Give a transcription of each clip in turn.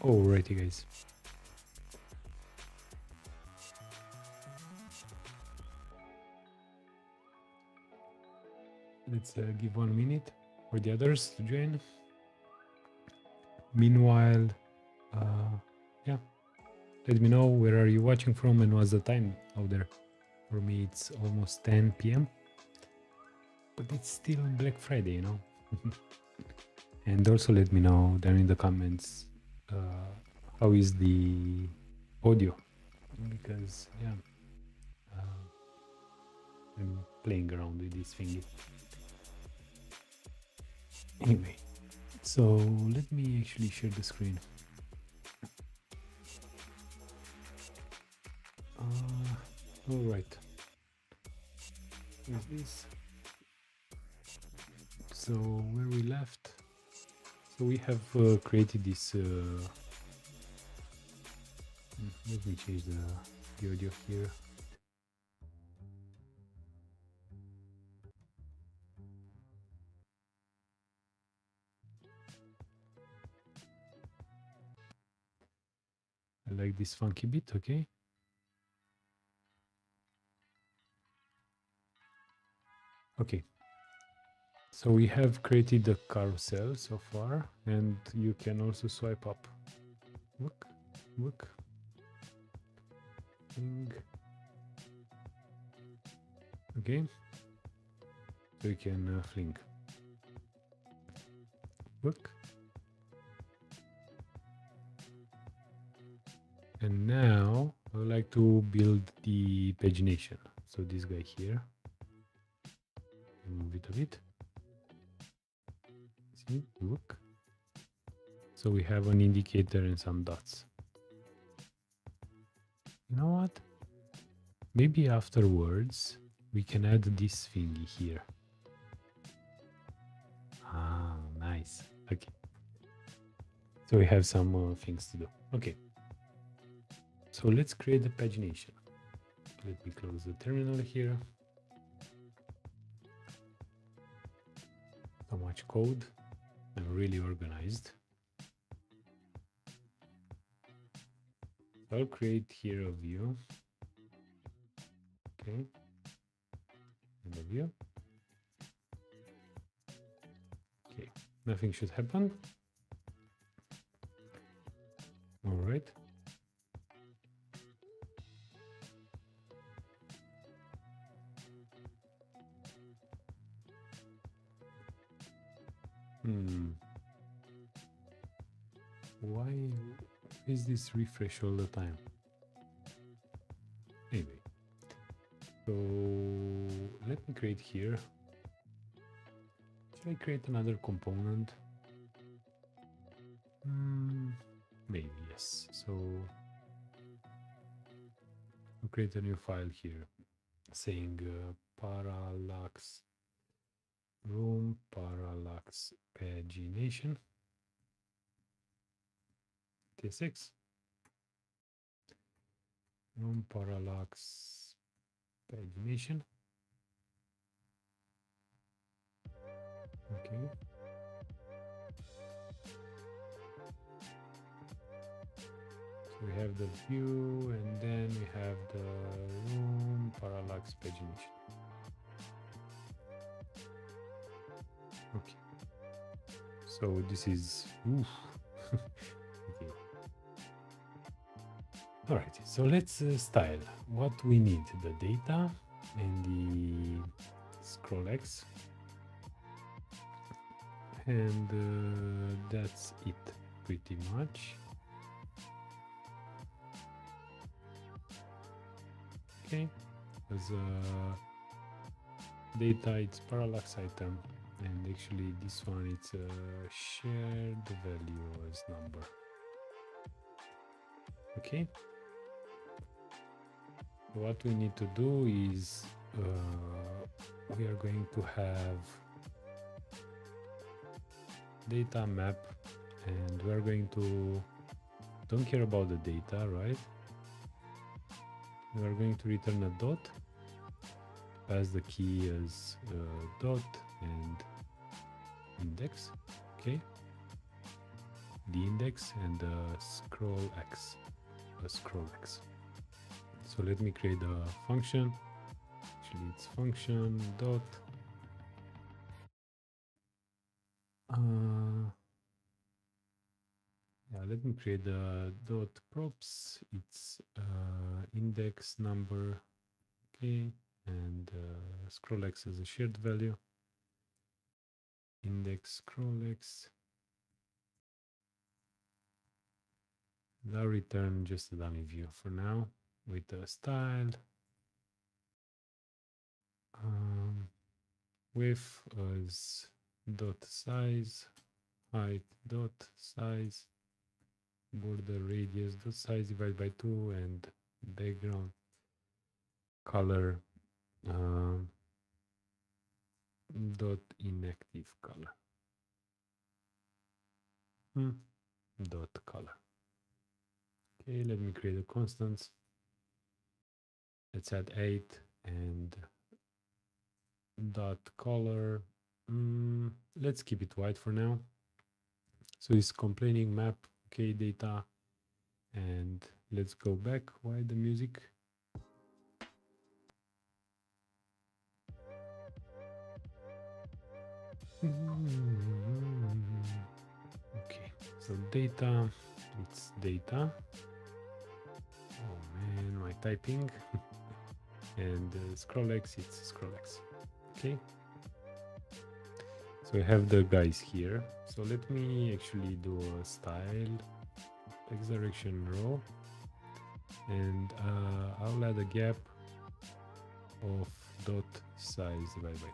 Alrighty, guys. Let's give 1 minute for the others to join. Meanwhile, yeah, let me know where are you watching from and what's the time out there. For me, it's almost 10 p.m. But it's still Black Friday, you know. And also let me know down in the comments how is the audio, because yeah, I'm playing around with this thingy. Anyway, so let me actually share the screen. All right. Here's this. So where we left, so we have created this. Let me change the audio here. I like this funky beat, okay? Okay. So we have created the carousel so far, and you can also swipe up. Look, look. Okay. So you can fling. Look. And now I would like to build the pagination. So this guy here. Move it a bit. See, look. So we have an indicator and some dots. You know what? Maybe afterwards we can add this thingy here. Ah, nice. Okay. So we have some things to do. Okay. So let's create the pagination. Let me close the terminal here. So much code. I'm really organized. I'll create here a view. Okay. And a view. Okay. Nothing should happen. All right. Why is this refresh all the time? Anyway, so let me create here. Should I create another component? Maybe yes. So I'll create a new file here saying parallax room parallax pagination TSX room parallax pagination. Okay. So we have the view and then we have the room parallax pagination. Okay. So this is okay. All right. So let's style what we need: the data and the scroll X, and that's it pretty much. Okay, as data, it's parallax item, and actually this one it's a shared value as number. Okay, what we need to do is we are going to have data map, and we are going to don't care about the data, right? We are going to return a dot, pass the key as dot and index. Okay, the index and the scroll x. So let me create a function. Actually, it's function dot. Yeah, let me create the dot props. It's index number, okay, and scroll x as a shared value. Index scroll x. I'll return just a dummy view for now with a style. Width as dot size, height dot size, border radius dot size divided by 2, and background color dot inactive color dot color. Okay, let me create a constants. Let's add 8 and dot color. Let's keep it white for now. So it's complaining map, okay, data, and let's go back. Why the music? Okay, so data, it's data. Oh man, my typing. And scroll x, it's scroll x. Okay. So I have the guys here. So let me actually do a style x direction row, and I'll add a gap of dot size divided by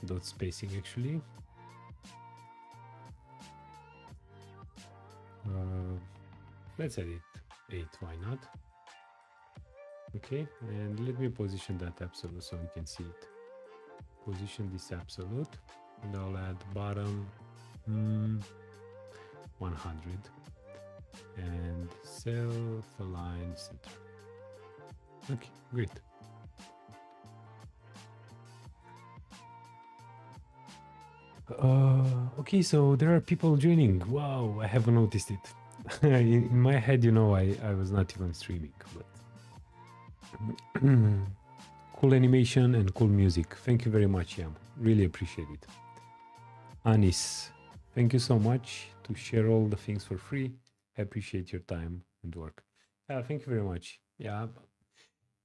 2. Dot spacing actually. Let's add it 8, why not? Okay, and let me position that absolute so we can see it. Position this absolute, and I'll add bottom 100 and self-align center. Okay, great. Okay, so there are people joining. Wow, I haven't noticed it. In my head, you know, I was not even streaming, but cool animation and cool music. Thank you very much, Yam. Really appreciate it. Anis, thank you so much to share all the things for free. I appreciate your time and work. Thank you very much. Yeah,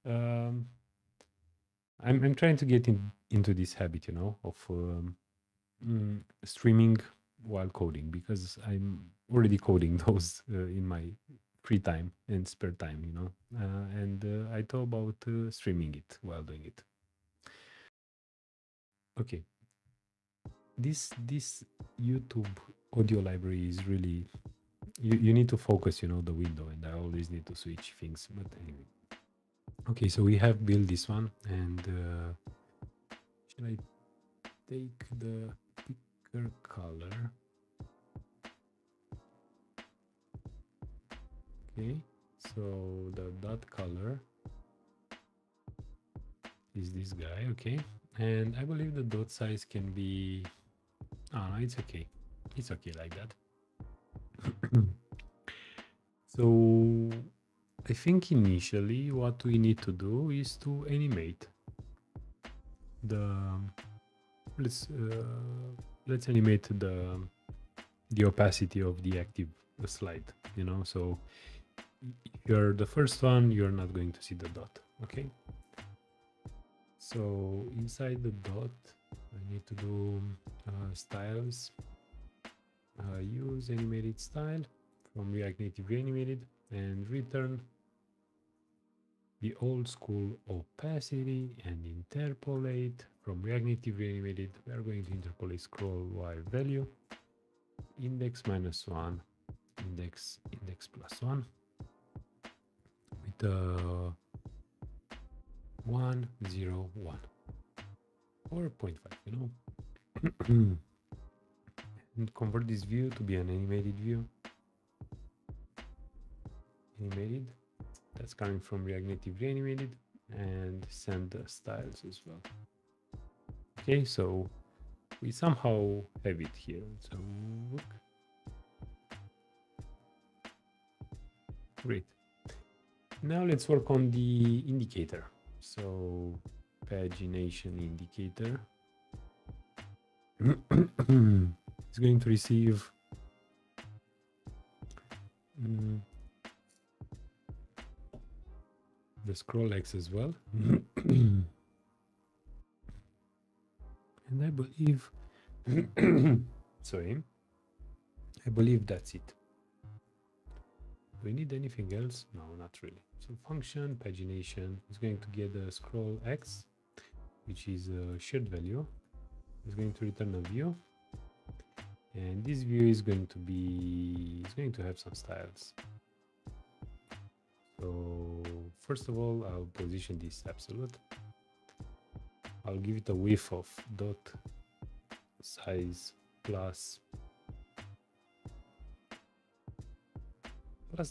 I'm trying to get into this habit, you know, of streaming while coding, because I'm already coding those in my free time and spare time, you know, and I thought about streaming it while doing it. Okay, this YouTube audio library is really, you need to focus, you know, the window, and I always need to switch things, but anyway. Okay, so we have built this one, and should I take the picker color? Okay, so the dot color is this guy, okay, and I believe the dot size can be, oh no, it's okay like that. So I think initially what we need to do is to animate the, let's animate the opacity of the active slide, you know. So if you're the first one, you're not going to see the dot, okay? So inside the dot, I need to do styles, use animated style from React Native Reanimated, and return the old school opacity and interpolate from React Native Reanimated. We are going to interpolate scroll wire value, index -1, index +1 with 1, 0, 1 or 0.5, you know. And convert this view to be an animated view. Animated, that's coming from React Native Reanimated. and send the styles as well. Okay, so we somehow have it here. So look, great. Now let's work on the indicator. So pagination indicator is going to receive the scroll X as well. And I believe, sorry, I believe that's it. Do we need anything else? No, not really. So function pagination is going to get a scroll X, which is a shared value. It's going to return a view. And this view is going to have some styles. So first of all, I'll position this absolute. I'll give it a width of dot size plus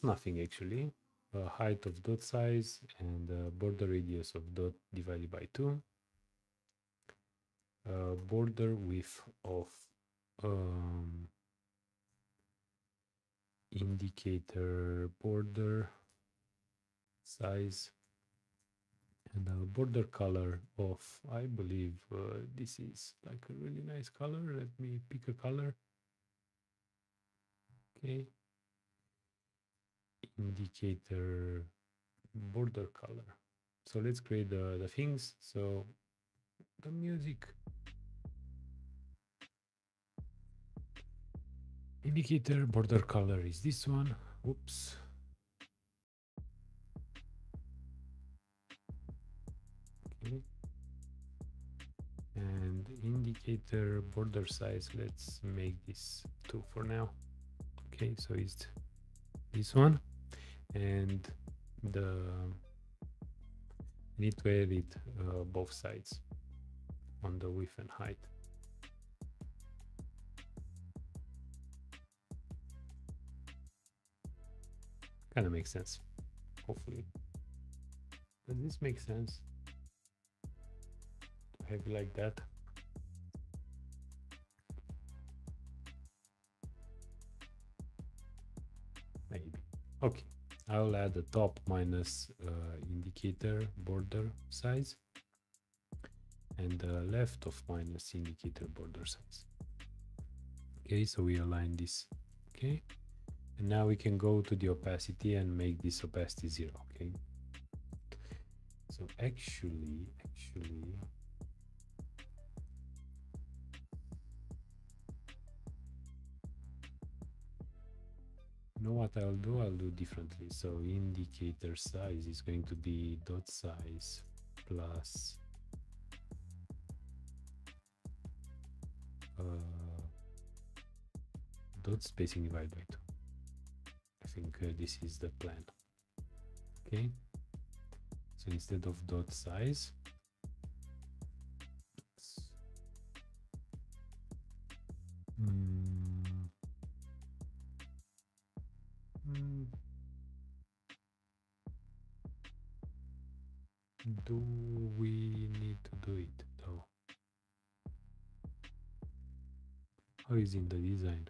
nothing actually, a height of dot size and a border radius of dot divided by 2, border width of indicator border size, and a border color of, I believe this is like a really nice color. Let me pick a color. Okay, indicator border color. So let's create the things. So the music indicator border color is this one. Whoops. Okay. And indicator border size, let's make this 2 for now. Okay, so it's this one, and I need to edit both sides on the width and height. Kind of makes sense, hopefully. Does this make sense to have it like that? Maybe. Okay, I'll add the top minus indicator border size and the left of minus indicator border size. Okay, so we align this. Okay, and now we can go to the opacity and make this opacity 0. Okay, so actually you know what I'll do? I'll do differently. So indicator size is going to be dot size plus dot spacing divided by 2. I think this is the plan. Okay, so instead of dot size, do we need to do it though? How is in the design?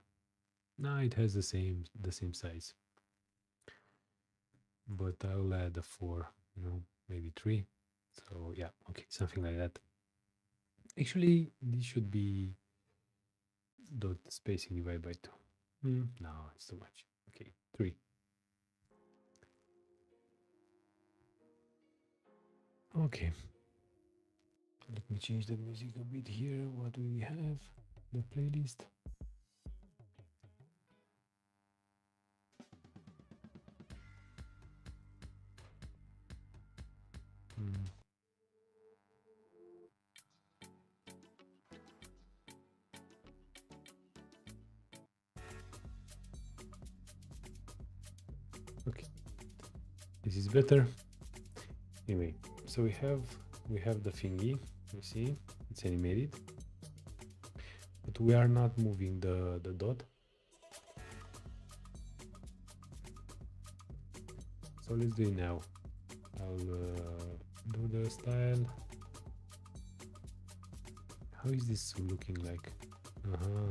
No, it has the same size, but I'll add a 4, you know, maybe 3. So yeah, okay, something like that. Actually, this should be dot spacing divided by 2. No, it's too much. Okay, 3. Okay, let me change the music a bit here. What do we have? The playlist. Okay, this is better. Anyway, so we have the thingy. You see, it's animated, but we are not moving the dot. So let's do it now. I'll do the style. How is this looking like?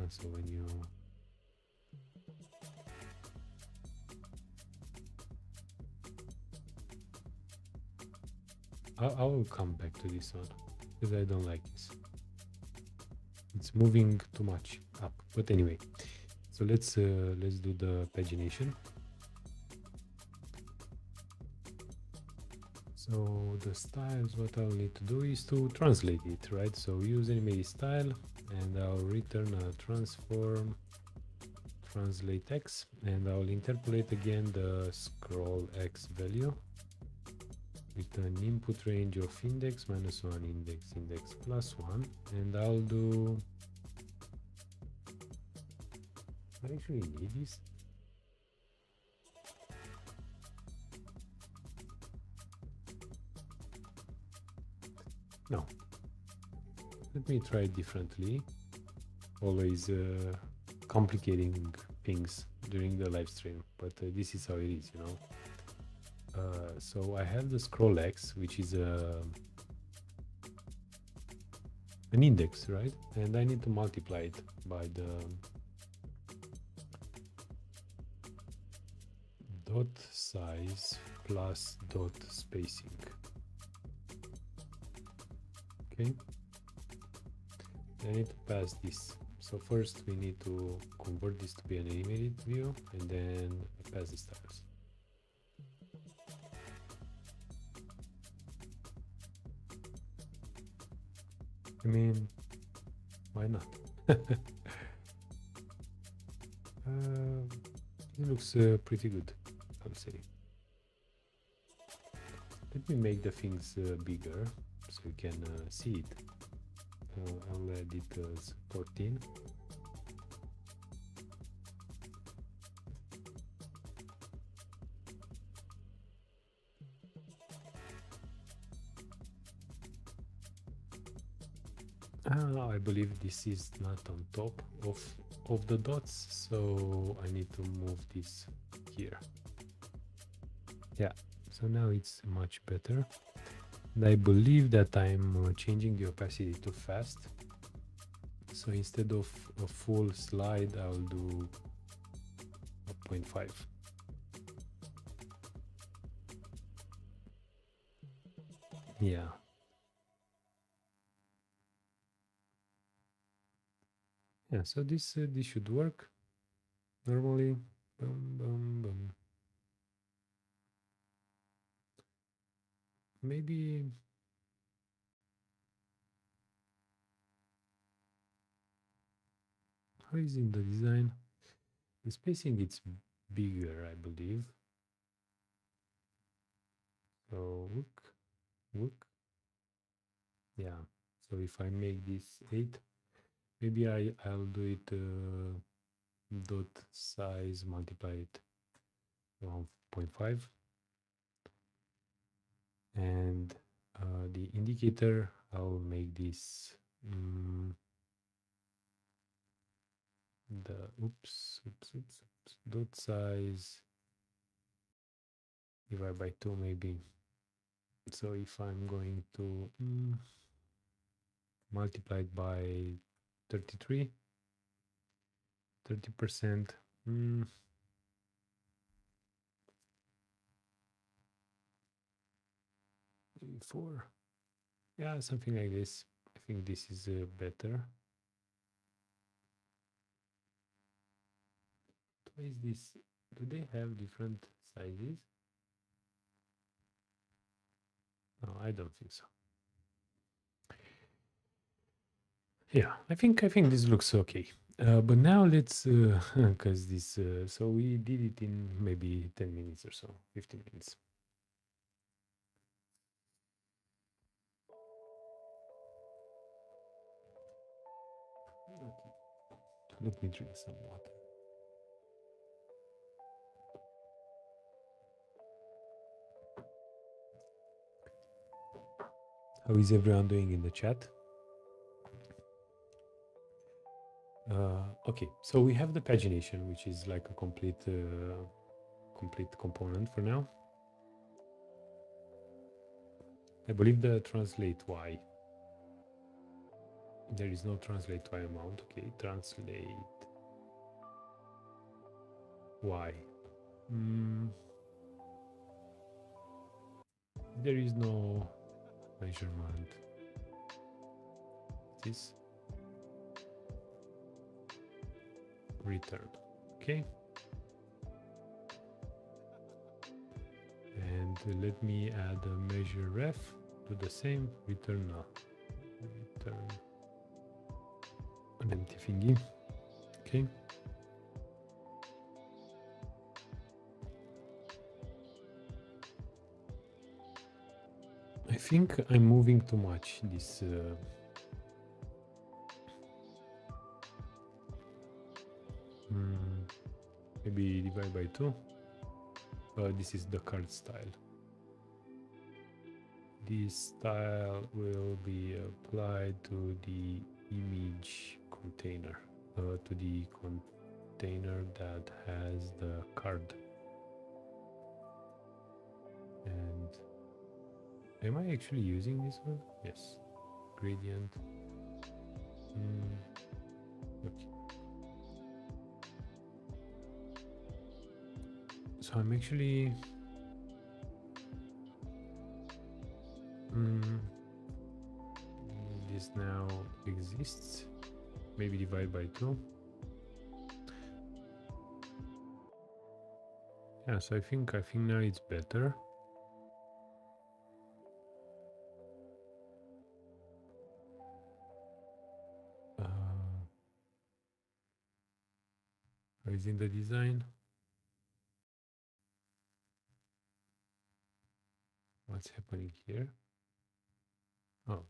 So when you I will come back to this one because I don't like this. It's moving too much up. But anyway, so let's do the pagination. So the styles, what I'll need to do is to translate it, right? So use animated style, and I'll return a transform translate x, and I'll interpolate again the scroll x value with an input range of index -1 index +1, and I'll do. I actually need this. No. Let me try it differently. Always complicating things during the live stream, but this is how it is, you know. So I have the scroll x, which is an index, right? And I need to multiply it by the dot size plus dot spacing. Okay. I need to pass this. So first we need to convert this to be an animated view, and then pass the styles. I mean, why not? It looks pretty good, I'll say. Let me make the things bigger so you can see it. I'll add it as 14. I believe this is not on top of the dots, so I need to move this here. Yeah, so now it's much better. And I believe that I'm changing the opacity too fast. So instead of a full slide, I'll do a 0.5. Yeah. Yeah, so this should work normally. Boom, boom, boom. Maybe how is in the design? The spacing it's bigger, I believe. So look. Yeah. So if I make this 8, maybe I'll do it dot size multiply it 1.5, and the indicator I'll make this the oops dot size divided by 2 maybe. So if I'm going to multiply it by 33, 30%, 4, yeah, something like this. I think this is better. What is this? Do they have different sizes? No, I don't think so. Yeah, I think this looks okay. But now let's, because this, so we did it in maybe 10 minutes or so, 15 minutes. Okay. Let me drink some water. How is everyone doing in the chat? Okay, so we have the pagination, which is like a complete component for now. I believe the translate y. There is no translate y amount. Okay, translate y. There is no measurement. This return. Okay. And let me add a measure ref to the same return null. Return an empty thingy. Okay. I think I'm moving too much this maybe divide by 2. This is the card style. This style will be applied to the image container, to the container that has the card. And am I actually using this one? Yes. Gradient. Okay. So I'm actually this now exists. Maybe divide by 2. Yeah, so I think now it's better. Is in the design. What's happening here? Oh,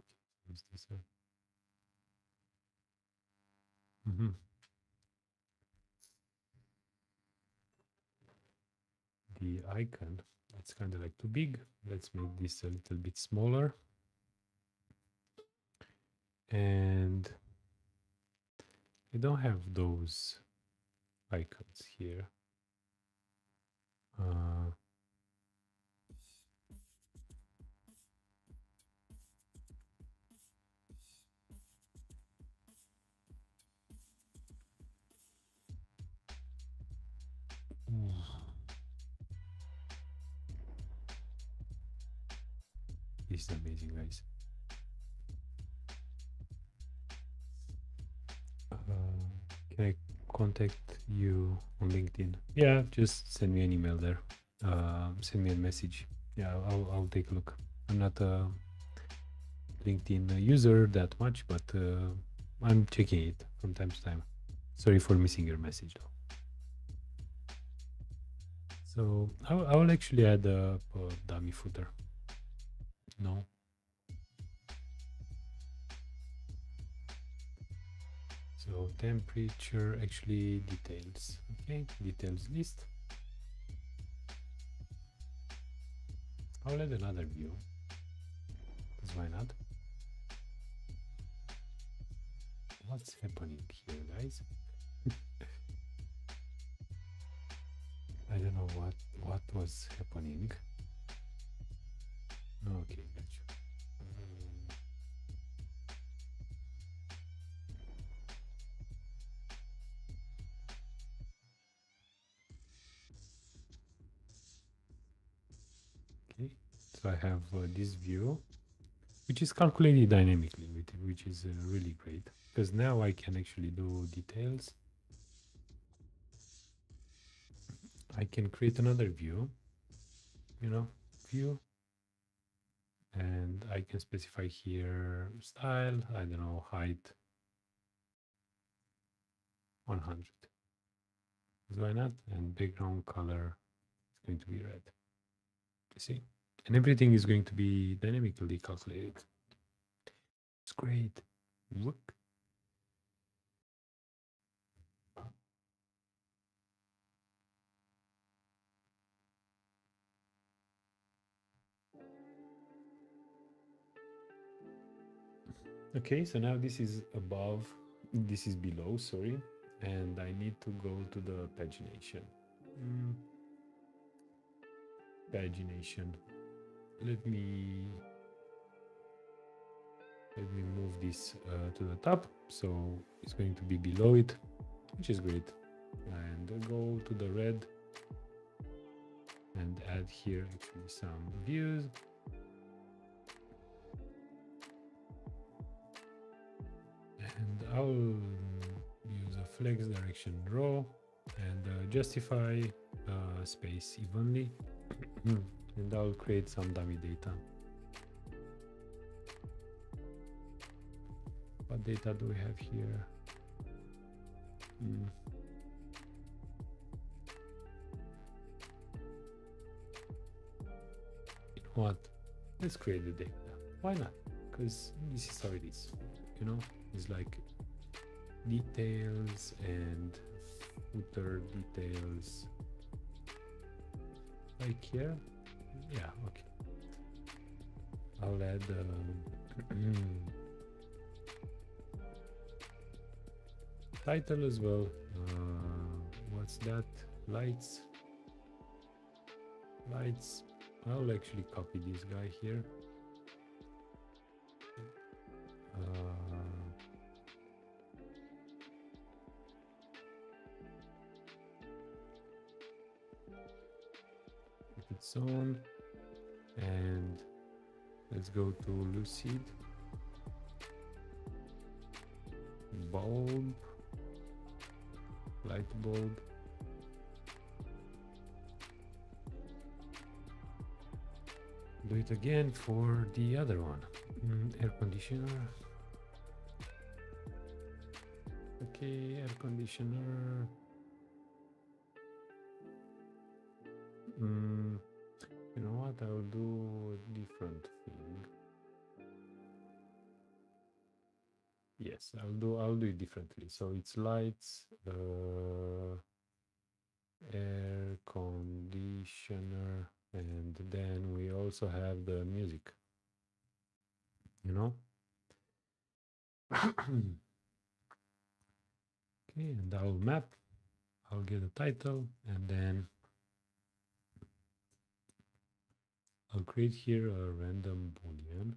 is this the icon? It's kind of like too big. Let's make this a little bit smaller. And I don't have those icons here. This is amazing, guys. Can I contact you on LinkedIn? Yeah, just send me an email there. Send me a message. Yeah, I'll take a look. I'm not a LinkedIn user that much, but I'm checking it from time to time. Sorry for missing your message though. So I will actually add a dummy footer. No. So temperature actually details. Okay, details list. I'll add another view. Because why not? What's happening here, guys? I don't know what was happening. Okay, gotcha. Okay, so I have this view, which is calculated dynamically, which is really great, because now I can actually do details. I can create another view, view, and I can specify here style, I don't know, height 100. Why not? And background color is going to be red. You see? And everything is going to be dynamically calculated. It's great. Look. Okay, so now this is above, this is below, sorry, and I need to go to the pagination. Pagination. Let me Let me move this to the top, so it's going to be below it, which is great. And go to the red and add here actually some views. And I'll use a flex direction row and justify space evenly. And I'll create some dummy data. What data do we have here? What? Let's create the data. Why not? Because this is how it is. You know, it's like details and footer details. Like here. Yeah, okay. I'll add title as well. What's that? Lights. I'll actually copy this guy here. Its on, and let's go to lucid, bulb, light bulb. Do it again for the other one. Air conditioner. Okay, air conditioner. You know what? I'll do a different thing. Yes, I'll do it differently. So it's lights, air conditioner, and then we also have the music. You know? Okay, and I'll map. I'll get a title, and then I'll create here a random boolean.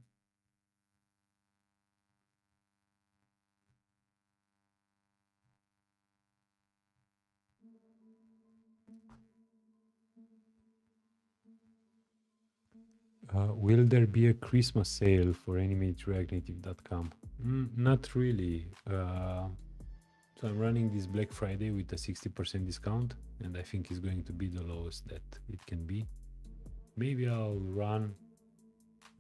Will there be a Christmas sale for animatereactnative.com? Not really. So I'm running this Black Friday with a 60% discount, and I think it's going to be the lowest that it can be. Maybe I'll run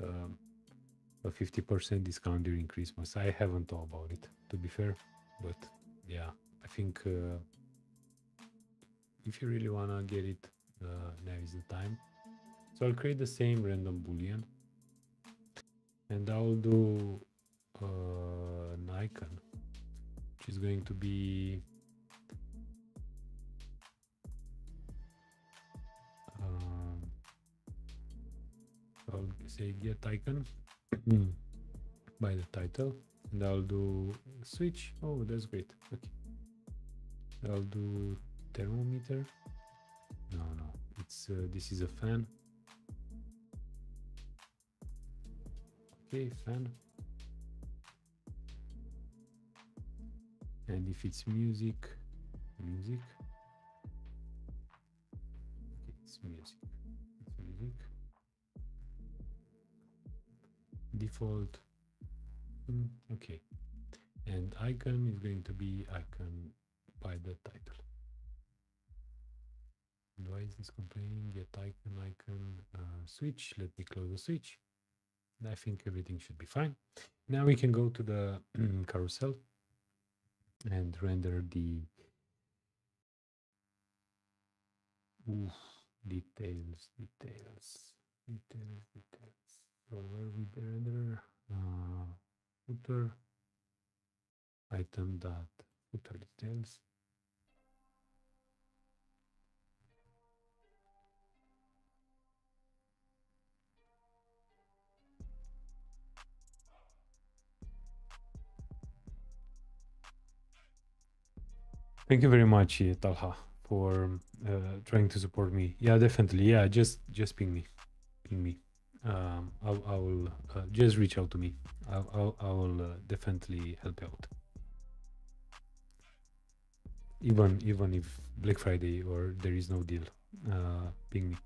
a 50% discount during Christmas. I haven't thought about it, to be fair, but yeah, I think if you really wanna get it, now is the time. So I'll create the same random boolean, and I'll do an icon, which is going to be I'll say get icon by the title, and I'll do switch. Oh, that's great. Okay, I'll do thermometer. No, it's this is a fan. Okay, fan. And if it's music. Okay, it's music. Default. Okay, and icon is going to be icon by the title. And why is this complaining? Get icon, switch. Let me close the switch. And I think everything should be fine. Now we can go to the carousel and render the details. So where we render footer item dot footer details. Thank you very much, Talha, for trying to support me. Yeah, definitely. Yeah, just ping me. I will just reach out to me. I will definitely help you out. Even if Black Friday or there is no deal, ping me.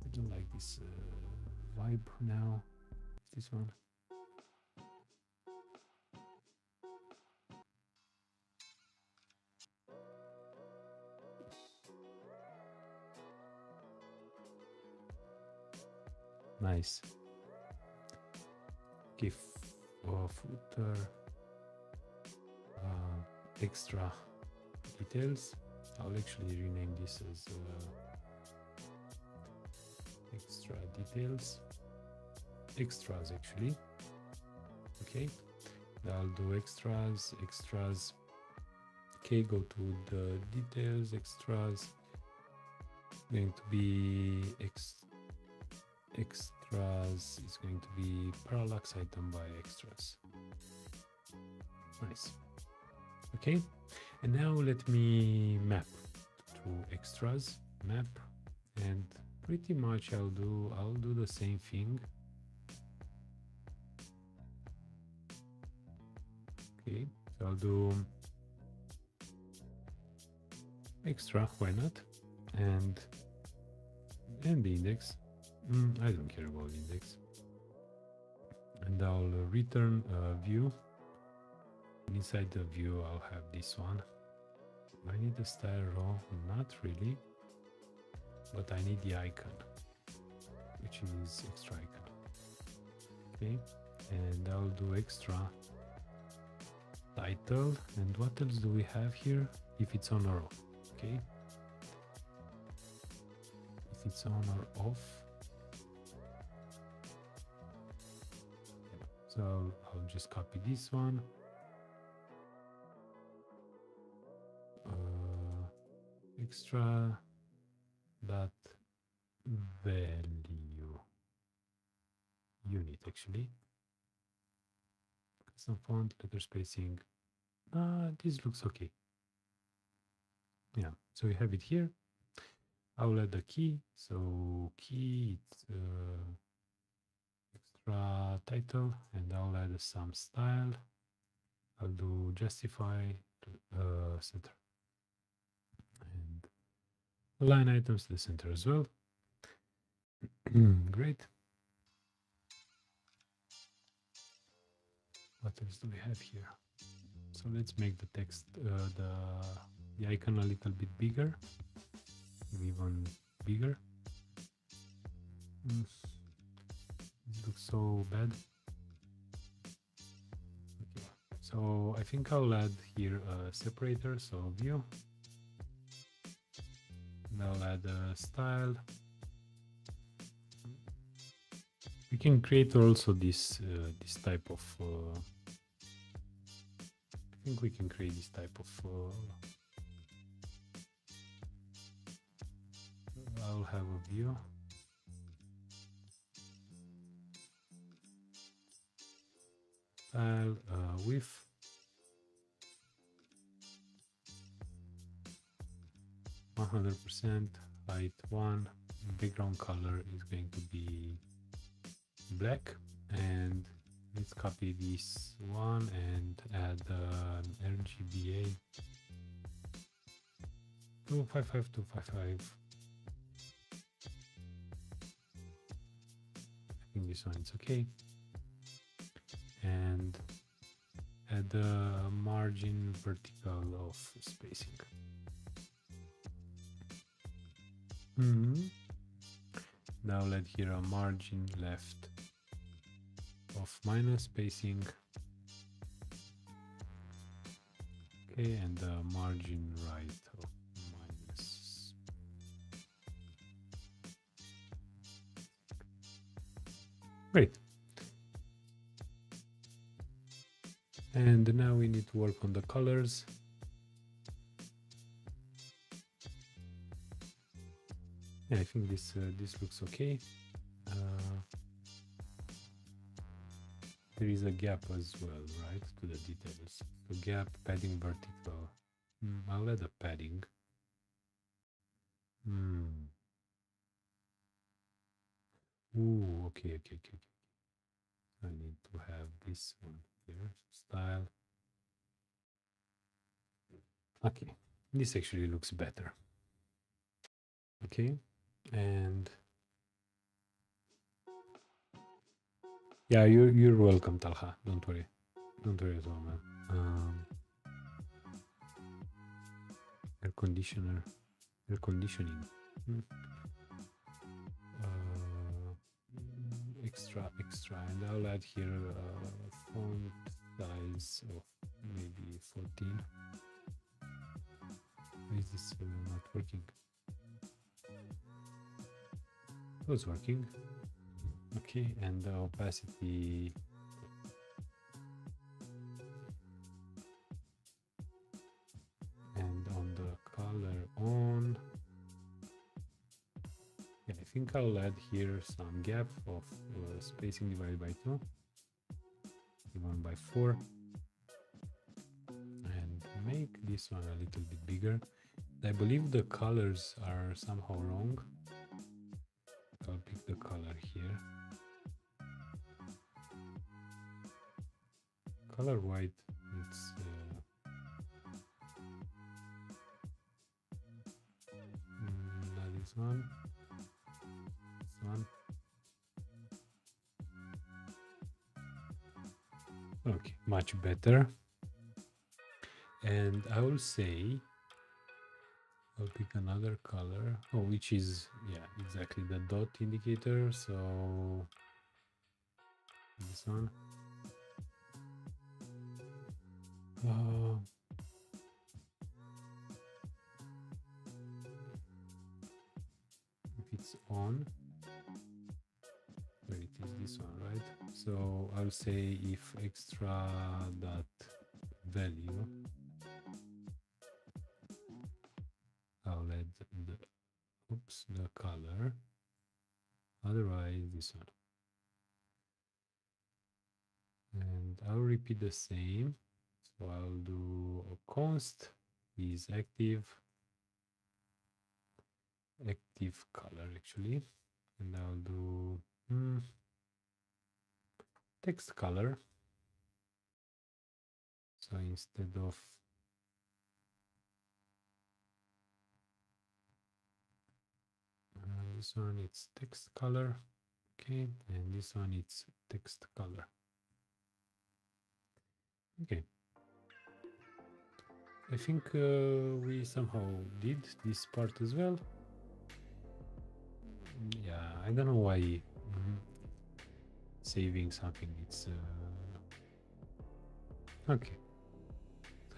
I don't like this vibe now. This one. Nice. Okay, footer, extra details. I'll actually rename this as extra details. Extras actually. Okay, I'll do extras. Okay, go to the details, extras. Going to be extras is going to be parallax item by extras. Nice. Okay, and now let me map to extras, map, and pretty much I'll do the same thing. Okay, so I'll do extra, why not? And the index. I don't care about index. And I'll return a view. Inside the view, I'll have this one. I need the style raw, not really, but I need the icon, which is extra icon. Okay, and I'll do extra title. And what else do we have here? If it's on or off. Okay, if it's on or off. So I'll just copy this one. Extra dot value unit actually. Custom font, letter spacing. This looks okay. Yeah, so we have it here. I'll add the key. So key, it's extra title, and I'll add some style. I'll do justify to center, and align items to the center as well. Great. What else do we have here? So let's make the text, the icon a little bit bigger, even bigger. It looks so bad. Okay, so I think I'll add here a separator, so view. And I'll add a style. We can create also this this type of. I think we can create this type of. I'll have a view. Style width. %, height 1. Background color is going to be black, and let's copy this one and add RGBA 255255. I think this one is okay. And add the margin vertical of spacing. Now let here a margin left of minus spacing. Okay, and the margin right of minus. Great. And now we need to work on the colors. Yeah, I think this looks okay. There is a gap as well, right, to the details. So gap, padding, vertical. I'll add a padding. Ooh, okay. I need to have this one here. Style. Okay, this actually looks better. Okay, and yeah, you're welcome, Talha. Don't worry at all, man. Air conditioning. Hmm. Extra, and I'll add here font size of maybe 14. Why is this not working? Oh, it's working. Okay, and the opacity. And on the color on, yeah, I think I'll add here some gap of spacing divided by 2, divided by 4, and make this one a little bit bigger. I believe the colors are somehow wrong. I'll pick the color here. Color white, it's not this one. This one. Okay, much better. And I will say I'll pick another color, which is, yeah, exactly the dot indicator. So this one. If it's on, where it is, this one, right? So I'll say if extra dot value, I'll add the color. Otherwise, this one. And I'll repeat the same. So I'll do a const is active color actually, and I'll do text color. So instead of this one, it's text color. Okay, and this one, it's text color. Okay. I think we somehow did this part as well. Yeah, I don't know why saving something, it's okay.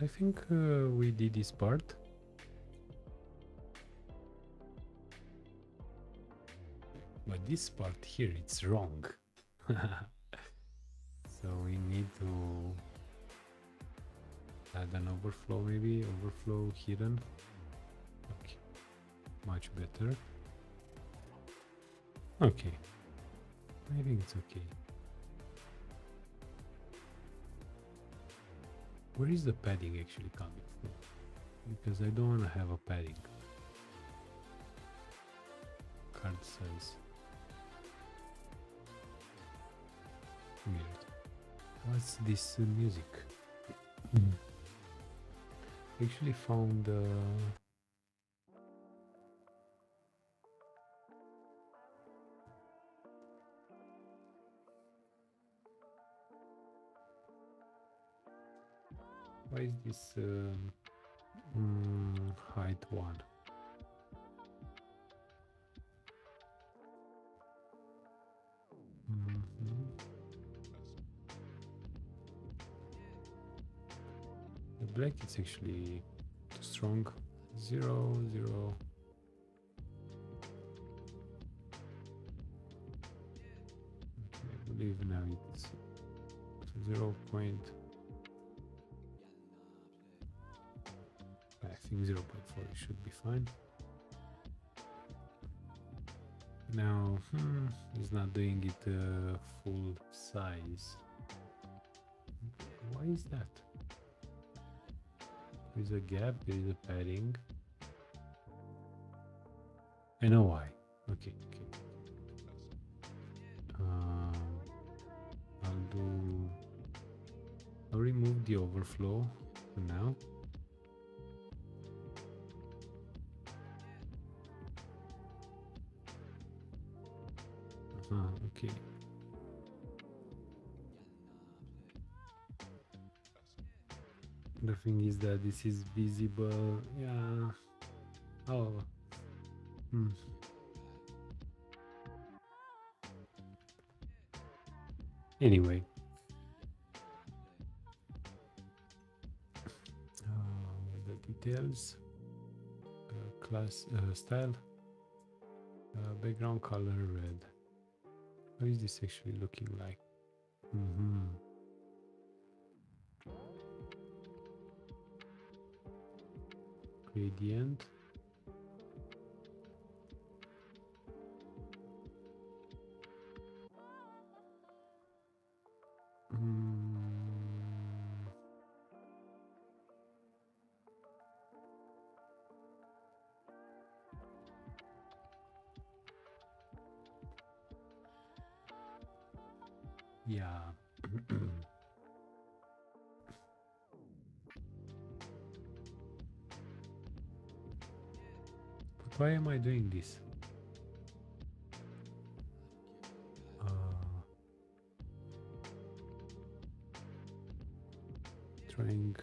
I think we did this part. But this part here, it's wrong. So we need to add an overflow, maybe overflow hidden. Okay, much better. Okay, I think it's okay. Where is the padding actually coming from? Because I don't want to have a padding. Card size. Weird. What's this music? Actually found why is this height 1? The black is actually too strong. 0, 0. Okay, I believe now it's 0. I think 0.4 should be fine. Now, it's not doing it full size. Why is that? There is a gap, there is a padding. I know why. Okay. I'll remove the overflow for now. Okay. The thing is that this is visible. Yeah. Oh. Anyway. The details. Class style. Background color red. How is this actually looking like? Gradient. Yeah. But why am I doing this? Trying.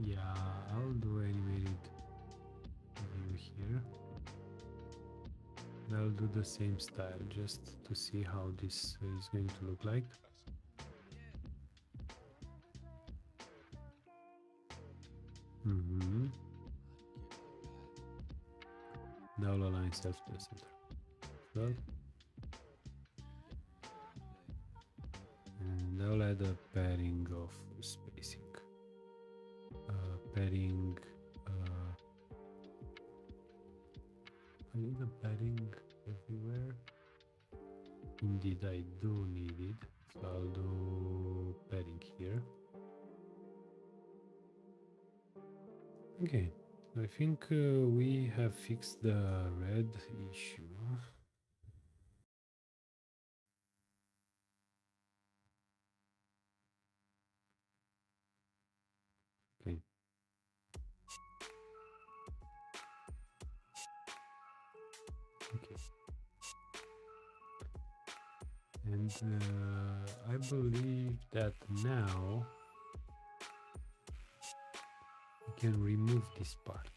Yeah, I'll do animated view here. I'll do the same style just to see how this is going to look like. Now I'll align self to the center. Well, and I'll add a pairing of spacing. Padding. I need a padding everywhere. Indeed, I do need it. So I'll do padding here. Okay, I think we have fixed the red issue. Okay. Okay. And I believe that now we can remove this part.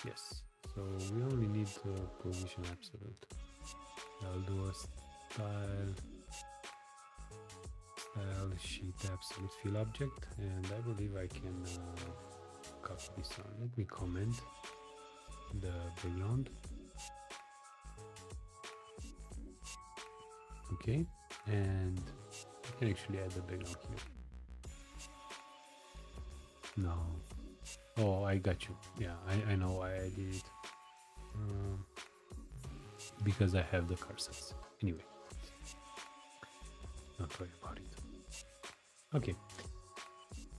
Yes. So we only need position absolute. I'll do a style sheet absolute fill object, and I believe I can copy this one. Let me comment the background. Okay, and I can actually add the background here. No. Oh, I got you. Yeah, I know why I did it. Because I have the cursors. Anyway, not worry about it. Okay.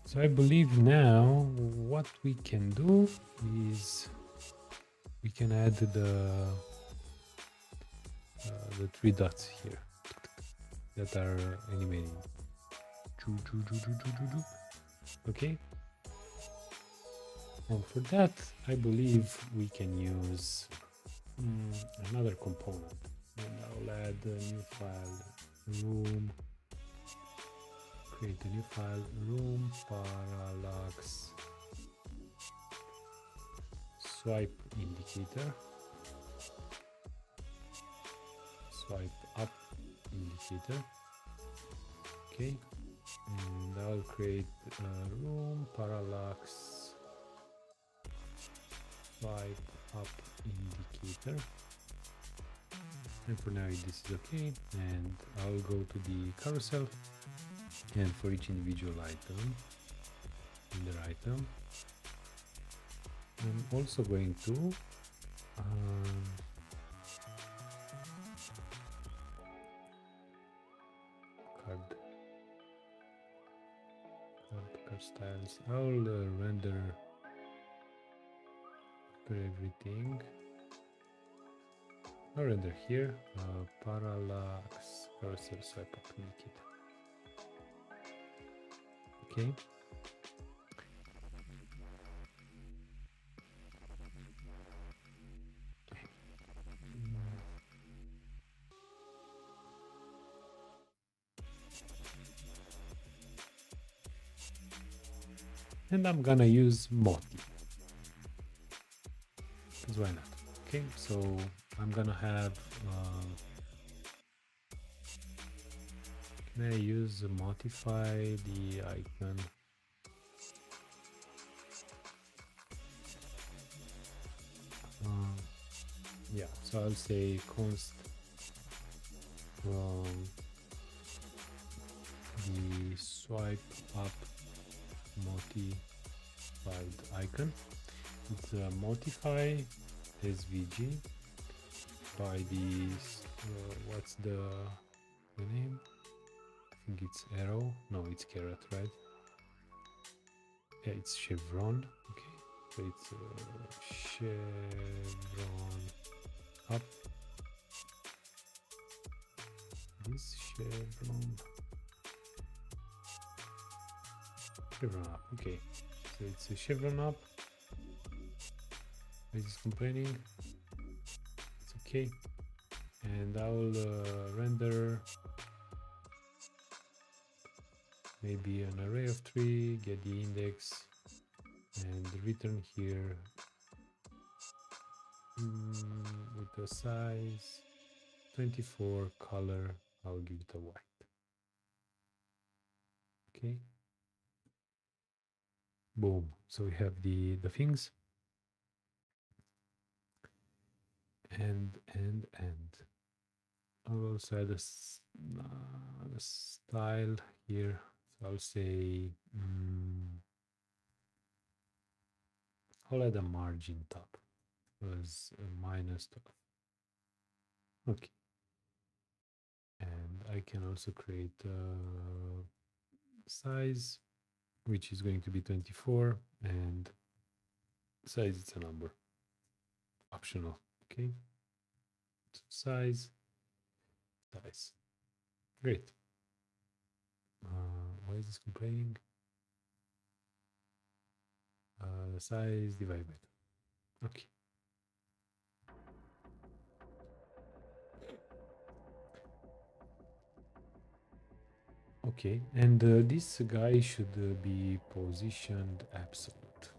So I believe now what we can do is we can add the 3 dots here that are animating. Okay. And for that, I believe we can use another component. And I'll add a new file, room, create a new file, room, parallax, swipe indicator, swipe up indicator. Okay, and I'll create a room, parallax, swipe up indicator. And for now this is okay, and I'll go to the carousel, and for each individual item in the item, I'm also going to card styles. I'll render for everything. I'll render here parallax carousel swipe up indicator. Okay. And I'm gonna use Moti, because why not? Okay, so I'm gonna have can I use modify the icon? Yeah, so I'll say const from the swipe up modified icon. It's modify svg by the what's the name? I think it's arrow. No, it's caret, right? Yeah, it's chevron. Okay, so it's chevron up. This chevron up. Okay, so it's a chevron up. It's complaining. It's okay, and I will render maybe an array of 3, get the index, and return here with the size 24, color I'll give it a white. Okay, boom. So we have the things, and I'll also add a style here. So I'll say I'll add a margin top as -12. Okay, and I can also create a size which is going to be 24, and size it's a number, optional. Okay, so size, great. Why is this complaining? Size divided by 2. Okay. Okay, and this guy should be positioned absolute,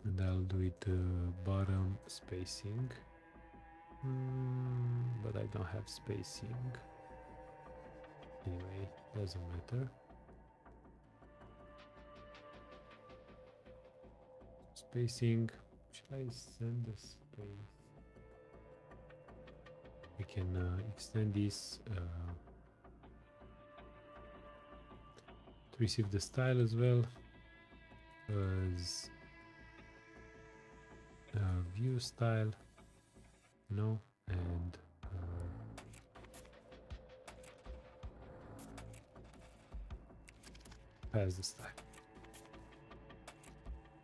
and I'll do it bottom spacing, but I don't have spacing. Anyway, doesn't matter. Spacing, should I send the space? We can extend this to receive the style as well as view style, and pass the style.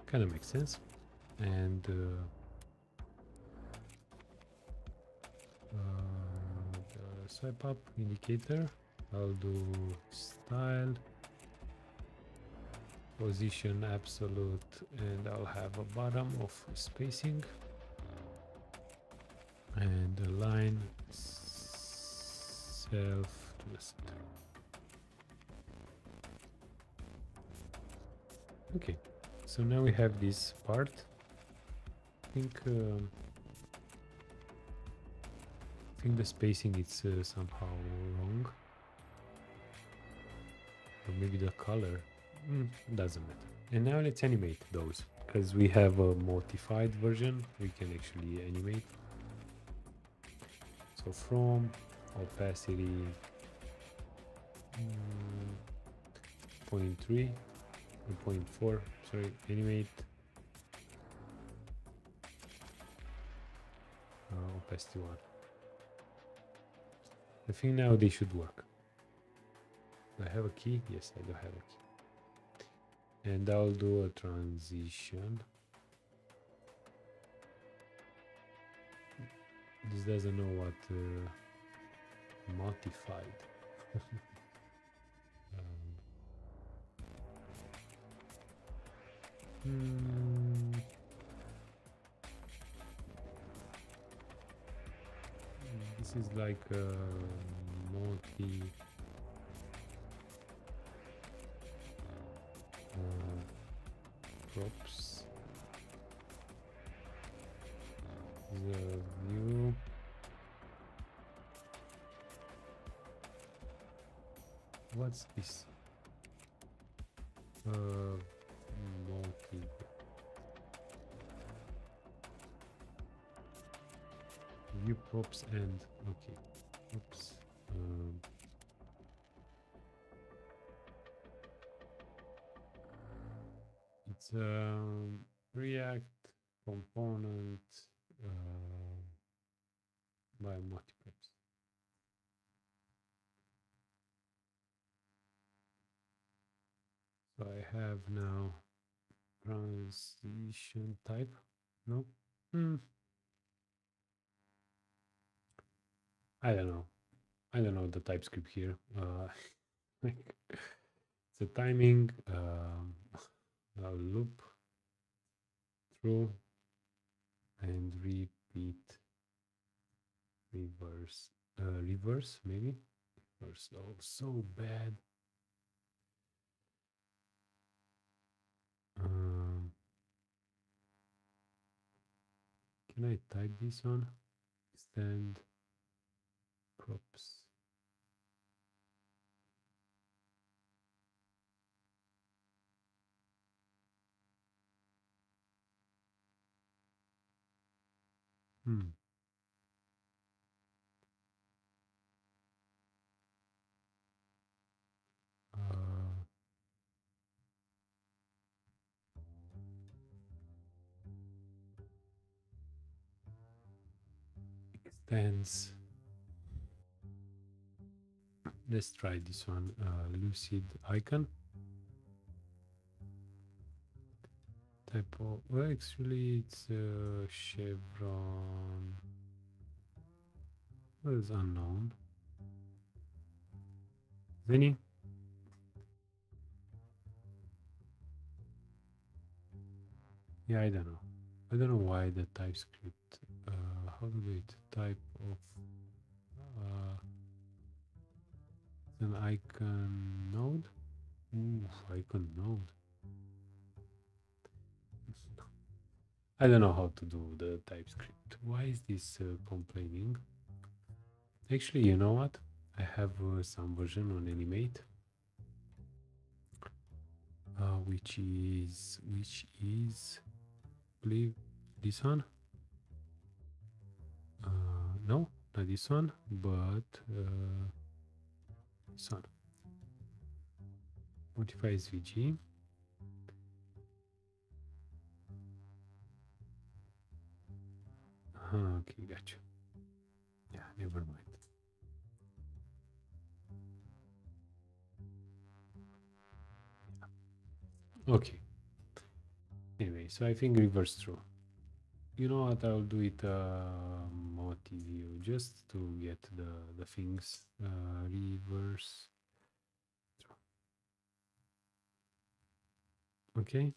Kind of makes sense. And the swipe up indicator, I'll do style, position absolute, and I'll have a bottom of spacing, and align self to the center. Okay, so now we have this part. I think the spacing is somehow wrong, or maybe the color. Doesn't matter. And now let's animate those. because we have a modified version, we can actually animate. So from opacity 0.3 or 0.4, sorry, animate opacity 1. I think now they should work. Do I have a key? Yes, I do have a key. And I'll do a transition. This doesn't know what modified. This is like multi props. The view. What's this? Multi. View props and okay. Oops. It's React component by multiprops. So I have now transition type. No. I don't know. I don't know the TypeScript here. It's a timing, a loop, through, and repeat, reverse, reverse maybe. Reverse. Oh, so bad. Can I type this on? Extend props. Extends. Let's try this one. Lucid icon. Typo. Well, actually, it's chevron. What is unknown? Any? Yeah, I don't know. I don't know why the TypeScript. How to do it? Type of an icon node. Ooh, icon node. I don't know how to do the TypeScript. Why is this complaining? Actually, you know what? I have some version on Animate, which is believe this one. No, not this one, but this one. Modify SVG. Okay, gotcha. Yeah, never mind. Okay. Anyway, so I think reverse true. You know what? I'll do it multi view just to get the things reverse true. Okay.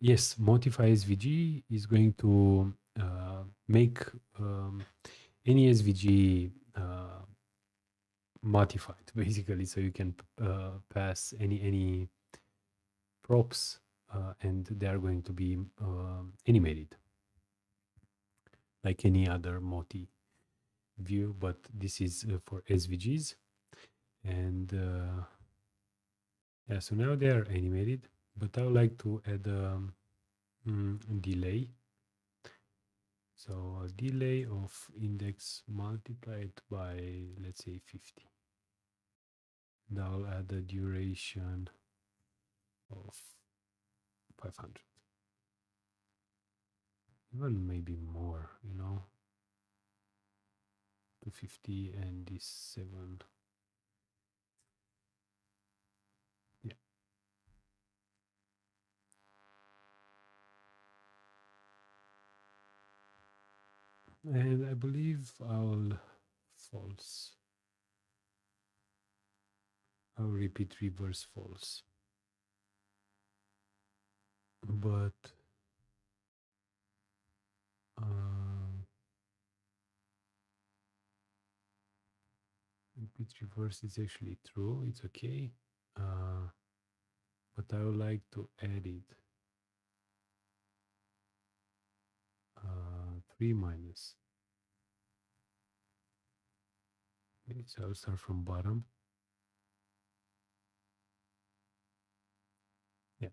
Yes, modify SVG is going to make any SVG modified, basically, so you can pass any props and they are going to be animated. like any other multi view, but this is for SVGs. And yeah, so now they are animated, but I would like to add delay. So a delay of index multiplied by, let's say, 50. And I'll add a duration of 500. Even maybe more, 250 and this 7. Yeah. And I believe I'll false. I'll repeat reverse false. But repeat reverse is actually true. It's okay. But I would like to add it 3 minus. Okay, so I'll start from bottom. Yeah.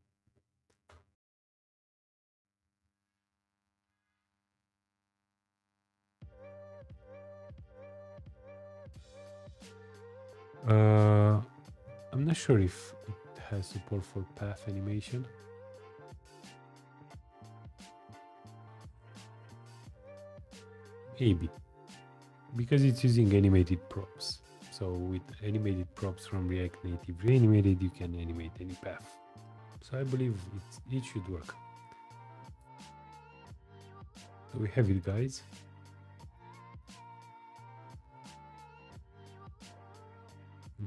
I'm not sure if it has support for path animation. Maybe. Because it's using animated props. So with animated props from React Native Reanimated, you can animate any path. So I believe it should work. So we have it, guys.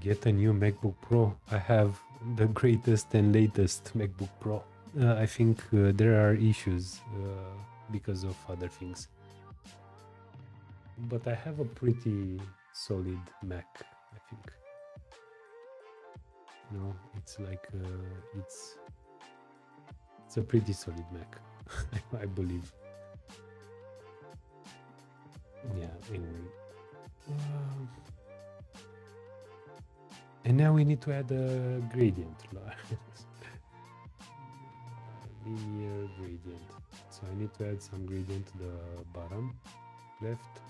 Get a new MacBook Pro. I have the greatest and latest MacBook Pro. I think there are issues because of other things. But I have a pretty solid Mac, I think. It's like it's a pretty solid Mac, I believe. Yeah, anyway. And now we need to add a gradient. Linear gradient. So I need to add some gradient to the bottom left.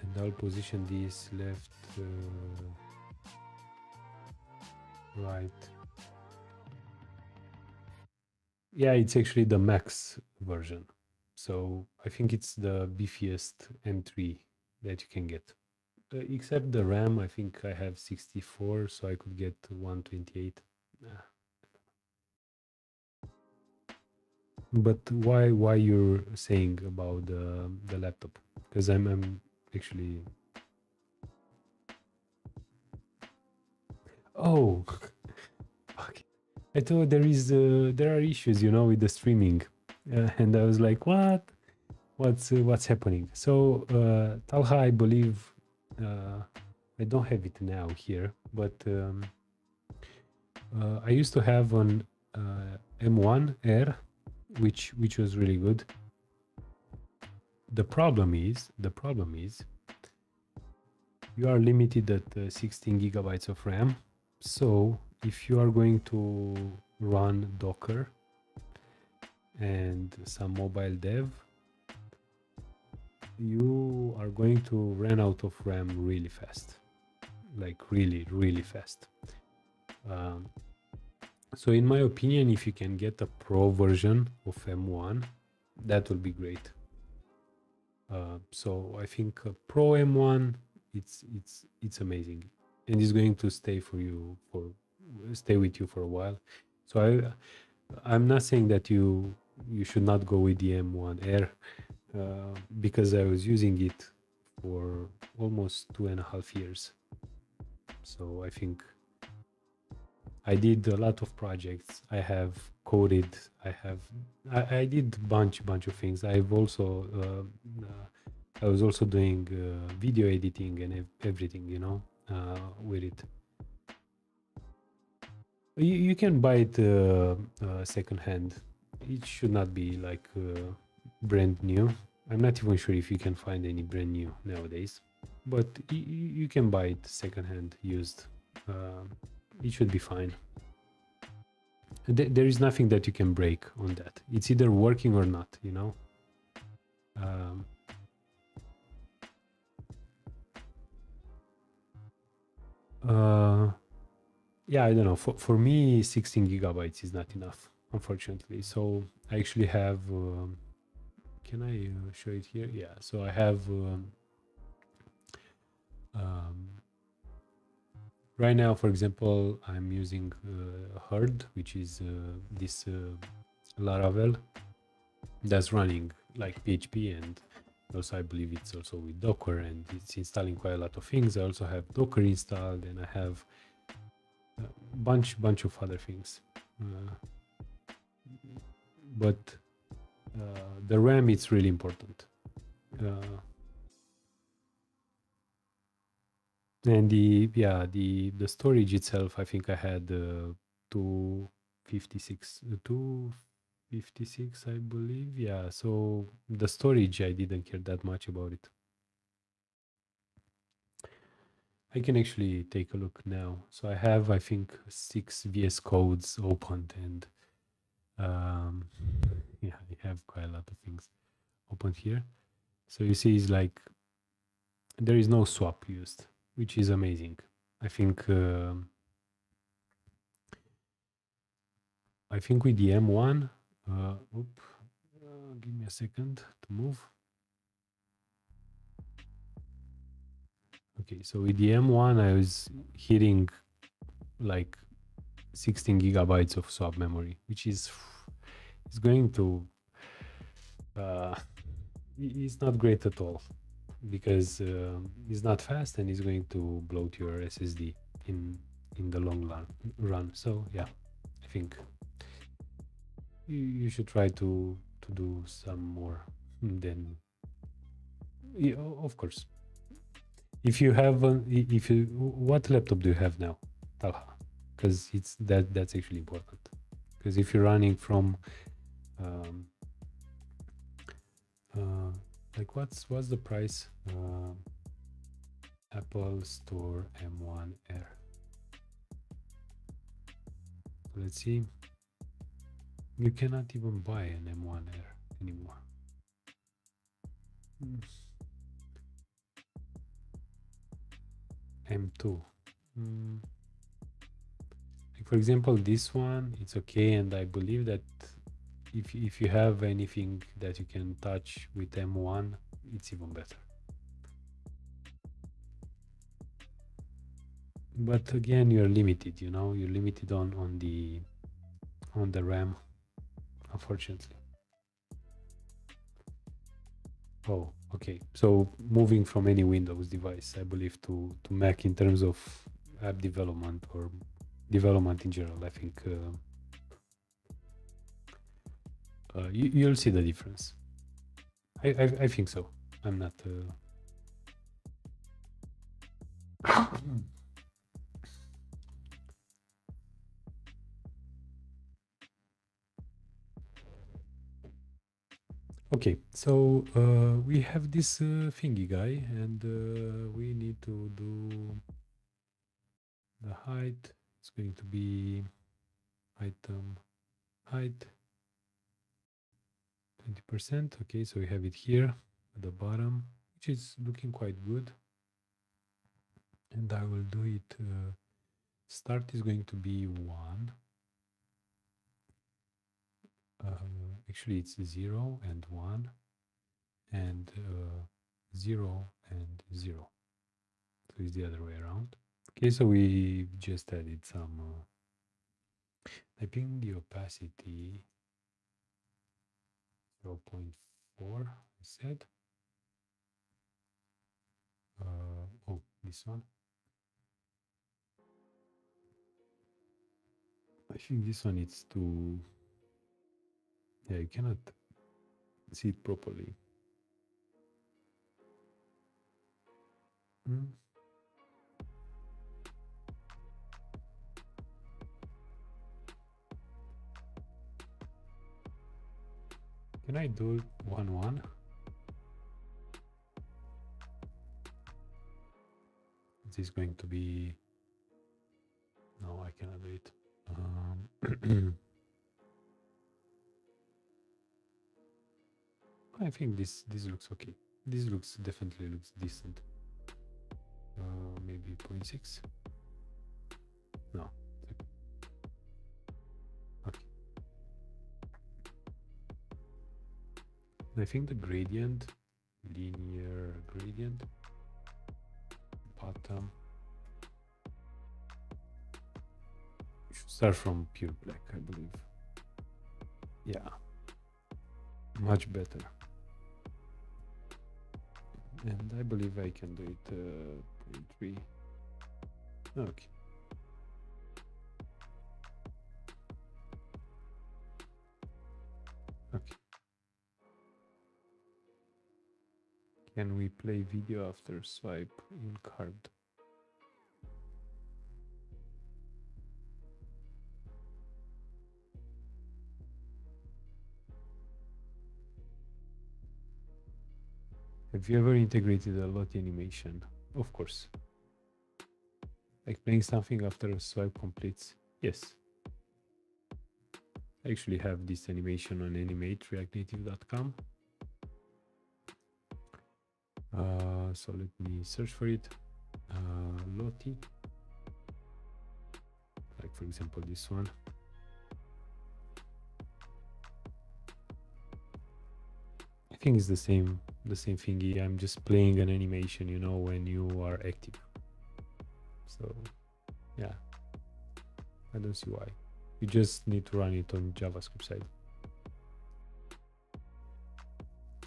And I'll position this left, right. Yeah, it's actually the max version. So I think it's the beefiest M3 that you can get. Except the RAM, I think I have 64, so I could get 128. But why you're saying about the laptop? Because I'm actually. Oh, okay. I thought there are issues, with the streaming, and I was like, what's happening? So Talha, I believe, I don't have it now here, but I used to have an M1 Air, which was really good. The problem is you are limited at 16 gigabytes of RAM. So if you are going to run Docker and some mobile dev, you are going to run out of RAM really fast, like really, really fast. So in my opinion, if you can get a pro version of M1, that will be great. So I think a pro M1, it's amazing, and it's going to stay with you for a while. So I'm not saying that you should not go with the M1 Air, because I was using it for almost 2.5 years. So I think I did a lot of projects. I have coded. I did bunch of things. I was also doing video editing and everything, with it. You can buy it second hand. It should not be like brand new. I'm not even sure if you can find any brand new nowadays, but you can buy it second hand used. It should be fine. There is nothing that you can break on that. It's either working or not, you know. Um, yeah, I don't know. For me, 16 gigabytes is not enough, unfortunately. So I actually have. Can I show it here? Yeah. So I have. Right now, for example, I'm using Herd, which is this Laravel that's running like PHP, and also I believe it's also with Docker, and it's installing quite a lot of things. I also have Docker installed, and I have a bunch of other things. But the RAM is really important. And the storage itself, I think I had 256, I believe. Yeah, so the storage, I didn't care that much about it. I can actually take a look now. So I have, I think, 6 VS codes opened, and yeah, I have quite a lot of things opened here. So you see, it's like there is no swap used, which is amazing. I think with the M1, give me a second to move. Okay, so with the M1, I was hitting like 16 gigabytes of swap memory, which is going to it's not great at all, because it's not fast and it's going to bloat your SSD in the long run. So yeah, I think you should try to do some more than, yeah, of course. If you have what laptop do you have now, Talha? Because that's actually important. Because if you're running from like what's the price? Apple Store M1 Air. Let's see. You cannot even buy an M1 Air anymore. M2. Like for example, this one, it's okay, and I believe that if you have anything that you can touch with M1, it's even better. But again, you're limited, you know, you're limited on the RAM, unfortunately. Oh, okay. So moving from any Windows device, I believe, to Mac in terms of app development or development in general, I think you'll see the difference. I think so. I'm not. Okay, so we have this thingy guy, and we need to do the height. It's going to be item height 20%. Okay, so we have it here at the bottom, which is looking quite good. And I will do it. Start is going to be 1. Actually, it's 0 and 1, and 0 and 0. So it's the other way around. Okay, so we just added some typing the opacity 0.4, I said. Oh, this one. I think this one needs to, yeah, you cannot see it properly. Can I do 1-1? Is this going to be... No, I cannot do it. I think this looks okay. This definitely looks decent. Maybe 0.6. No. Okay. I think the gradient, linear gradient, bottom, should start from pure black, I believe. Yeah, much better. And I believe I can do it 0.3. Okay. Okay. Can we play video after swipe in card? Have you ever integrated a lot animation? Of course. Like playing something after a swipe completes? Yes. I actually have this animation on animate reactnative.com. So let me search for it. Loti. Like for example this one. I think it's the same thingy. I'm just playing an animation, you know, when you are active. So yeah, I don't see why. You just need to run it on JavaScript side.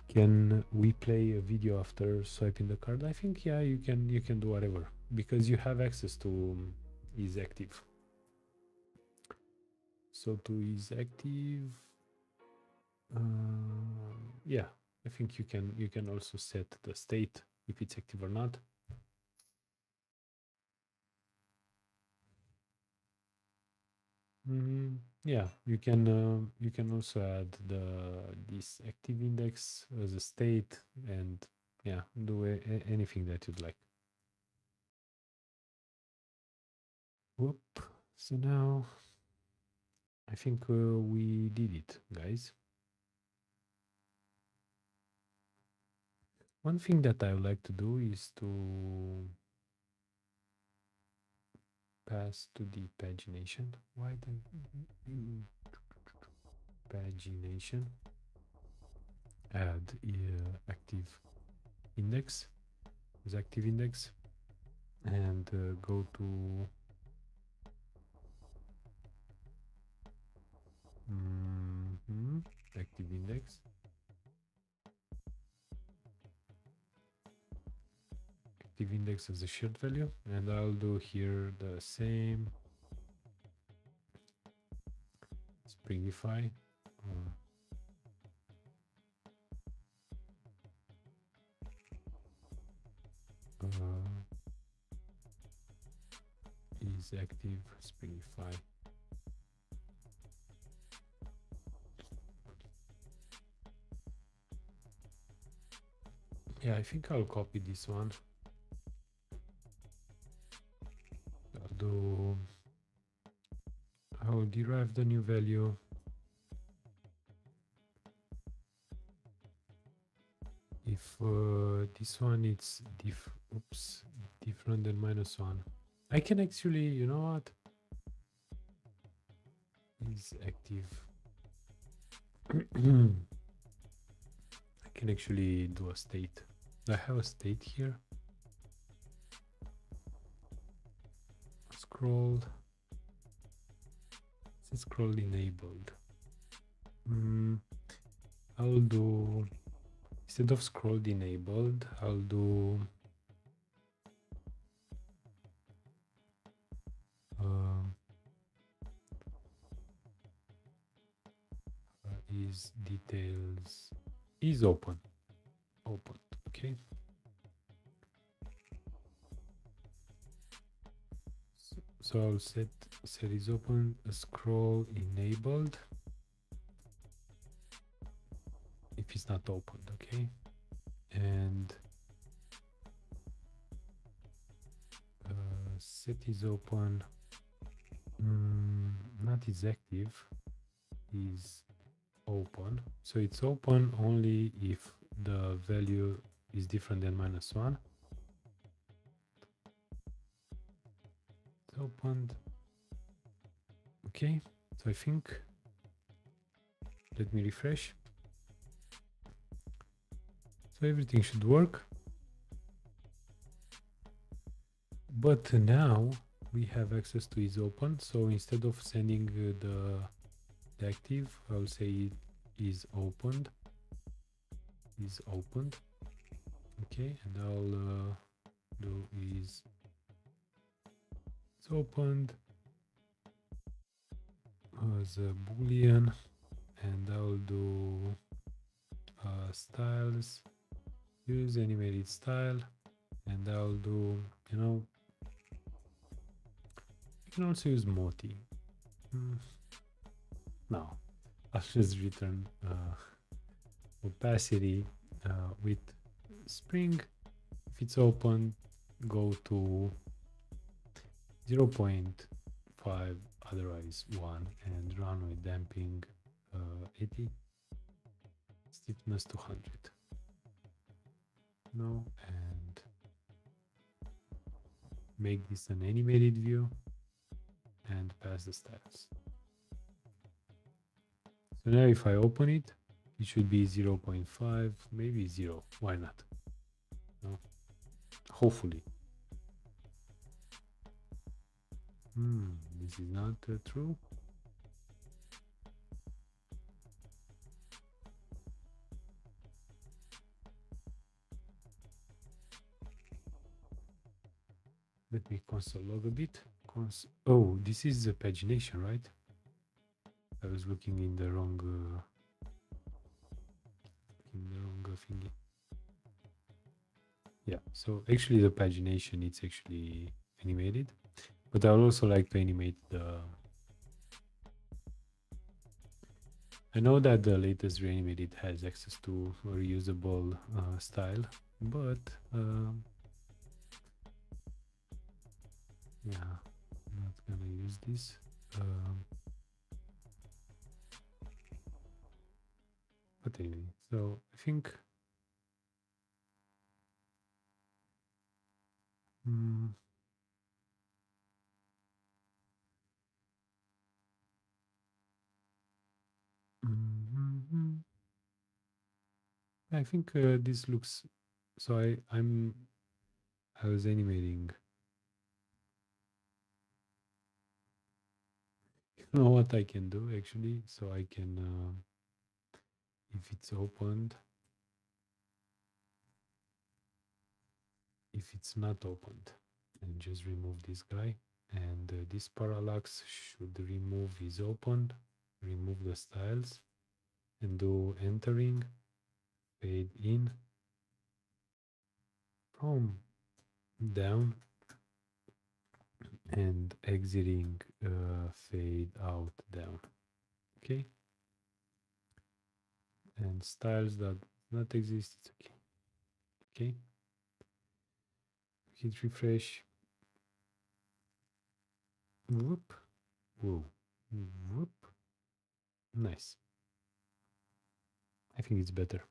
Can we play a video after swiping the card? I think yeah, you can do whatever because you have access to is active. So to is active, yeah, I think you can also set the state if it's active or not. Yeah, you can also add this active index as a state and yeah, do anything that you'd like. Whoop. So now I think we did it, guys. One thing that I would like to do is to pass to the pagination. Why the pagination? Add active index as active index and go to active index. Active index as a shared value, and I'll do here the same Springify. Is active Springify. Yeah, I think I'll copy this one. I'll derive the new value. If this one is different than -1, I can actually, you know what? Is active. I can actually do a state. I have a state here. Scroll. It's scroll enabled. I'll do, instead of scroll enabled, I'll do is details is open. Okay. So I'll set is open, scroll enabled. if it's not opened. Okay, and set is open, not is active, is open. So it's open only if the value is different than -1. It's opened. Okay, so I think, let me refresh. So everything should work. But now we have access to is open. So instead of sending the active, I'll say it is opened. Is opened. Okay, and I'll do is it's opened as a boolean, and I'll do styles, use animated style, and I'll do, you know, you can also use moti. No, I'll just return opacity with spring. If it's open, go to 0.5, otherwise 1, and run with damping 80, stiffness 200. No, and make this an animated view and pass the styles. So now if I open it, it should be 0.5, maybe 0. Why not? No? Hopefully. This is not true. Let me console log a bit. Oh, this is the pagination, right? I was looking in the wrong thingy. Yeah, so actually the pagination, it's actually animated, but I would also like to animate the... I know that the latest Reanimated has access to a reusable style, but yeah, I'm not gonna use this. But anyway, so I think I think this looks, so I was animating. You know what I can do actually? So I can, if it's opened, if it's not opened, and just remove this guy, and this parallax should remove is opened, remove the styles, and do entering, fade in from down, and exiting fade out down. Okay, and styles that not exist, it's okay. Okay, hit refresh. Whoop, whoa, whoop. Nice. I think it's better.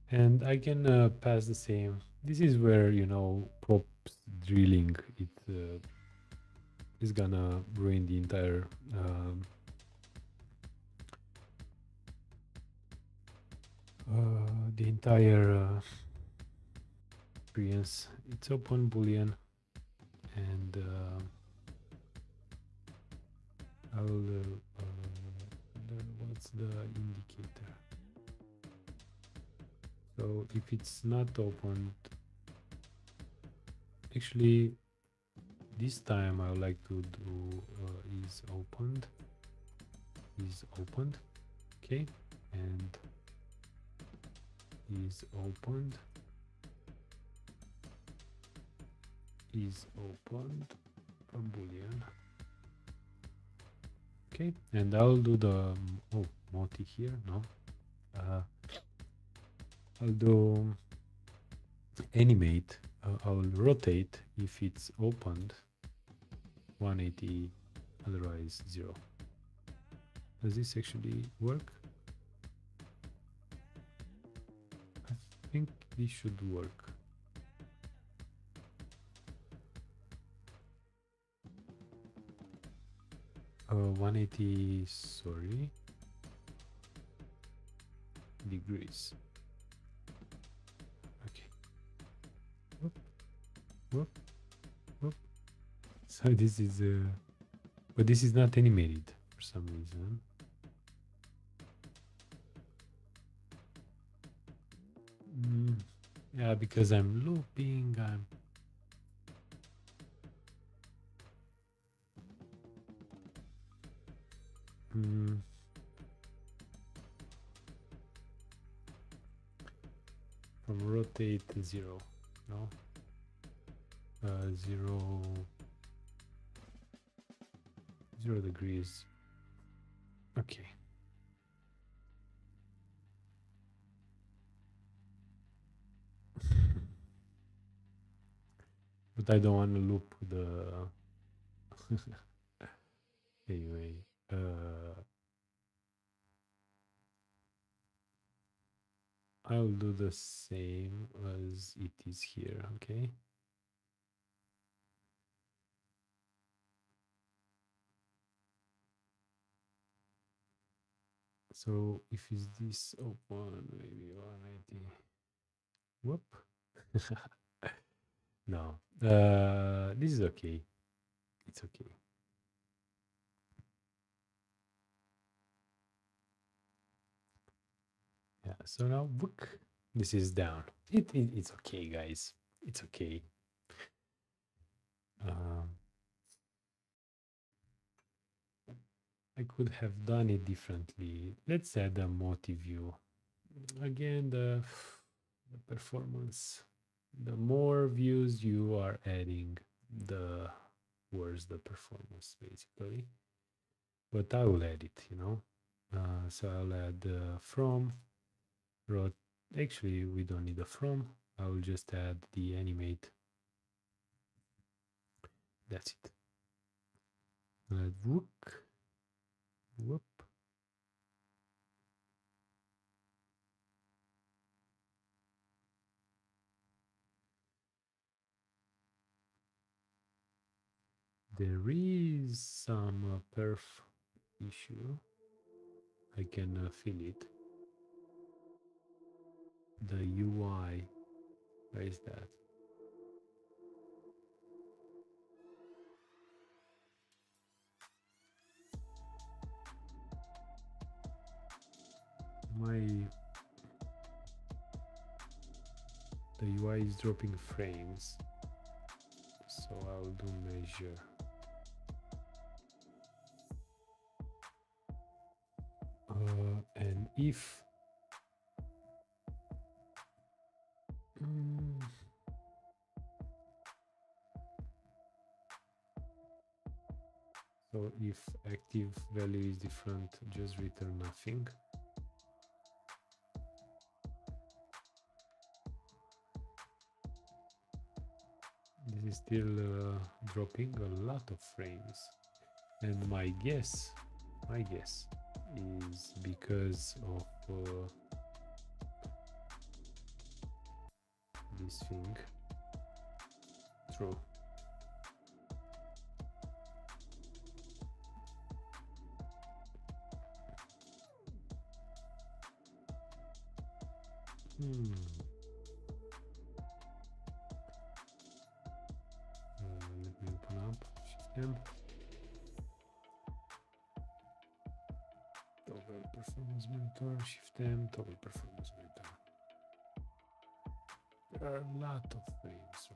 And I can pass the same. This is where, you know, props drilling, it is gonna ruin the entire experience. It's open boolean, and what's the indicator? So if it's not opened, actually this time I would like to do is opened, okay, and is opened, is opened from boolean. Okay, and I'll do the multi here. No, I'll do animate. I'll rotate if it's opened 180, otherwise 0. Does this actually work? I think this should work. Uh, 180, sorry, degrees. Okay. Whoop, whoop, whoop. So this is but this is not animated for some reason. Yeah, because I'm looping. From rotate 0, no, 0 degrees. Okay. But I don't want to loop the anyway. I'll do the same as it is here. Okay. So if is this open, maybe 180. Whoop. No. This is okay. It's okay. Yeah. So now, whoop, this is down. It's okay, guys. It's okay. I could have done it differently. Let's add a motive view. Again, the performance. The more views you are adding, the worse the performance, basically. But I will add it, you know. So I'll add from. Actually, we don't need a from. I will just add the animate. That's it. Add whoop. Whoop. There is some perf issue. I can feel it. The UI, where is that? The UI is dropping frames, so I'll do measure. And if so if active value is different, just return nothing. This is still dropping a lot of frames, and my guess is because of this thing. True. Let me open up Shift M. Toggle performance monitor, Shift M, toggle performance monitor. There are a lot of frames.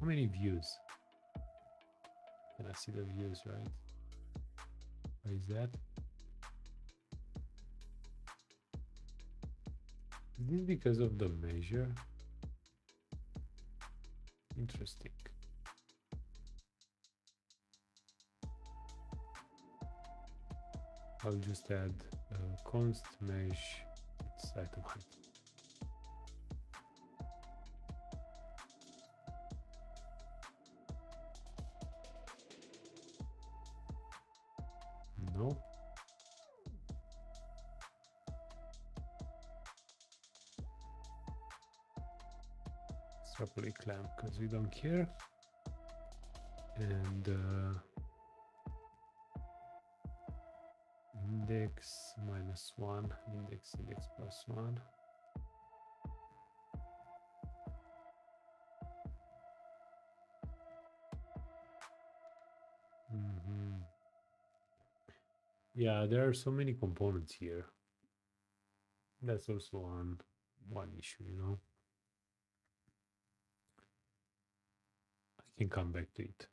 How many views? Can I see the views, right? What is that? Is this because of the measure? Interesting. I'll just add const mesh its item height. No. Extrapolate clamp because we don't care. And index -1, index +1. Yeah, there are so many components here. That's also one issue, you know. I can come back to it.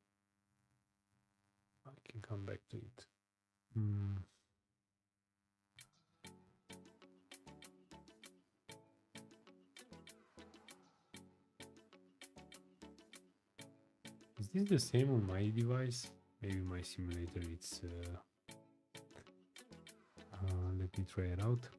Is this the same on my device? Maybe my simulator, it's... let me try it out.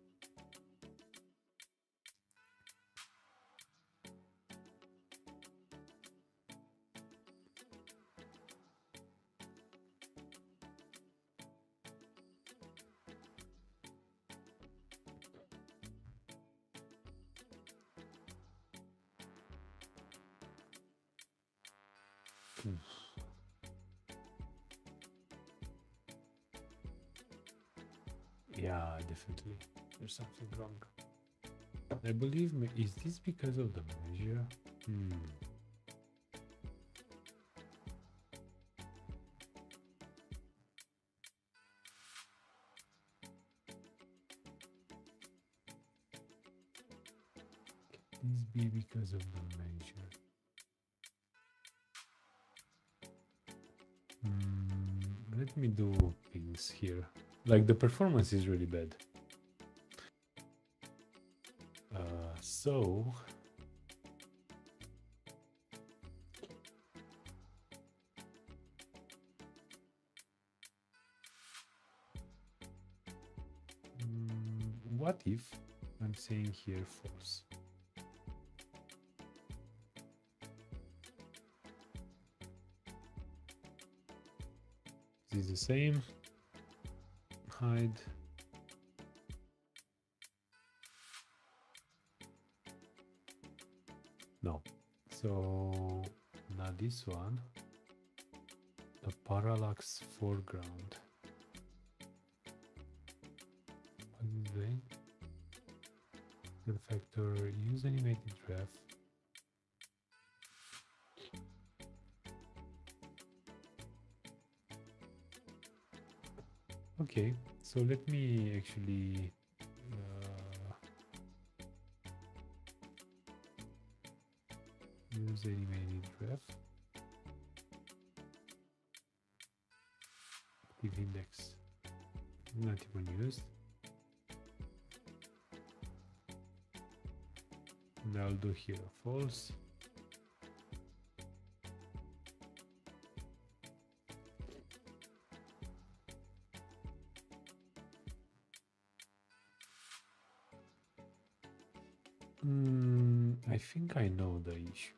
Yeah, definitely. There's something wrong. I believe, is this because of the measure? Could this be because of the measure? Let me do things here. Like, the performance is really bad. So what if I'm saying here false? Is the same? Hide. No. So not this one. The parallax foreground. What is it doing? The factor use animated ref. Okay, so let me actually use animated ref. Active index not even used. And I'll do here false. I think I know the issue.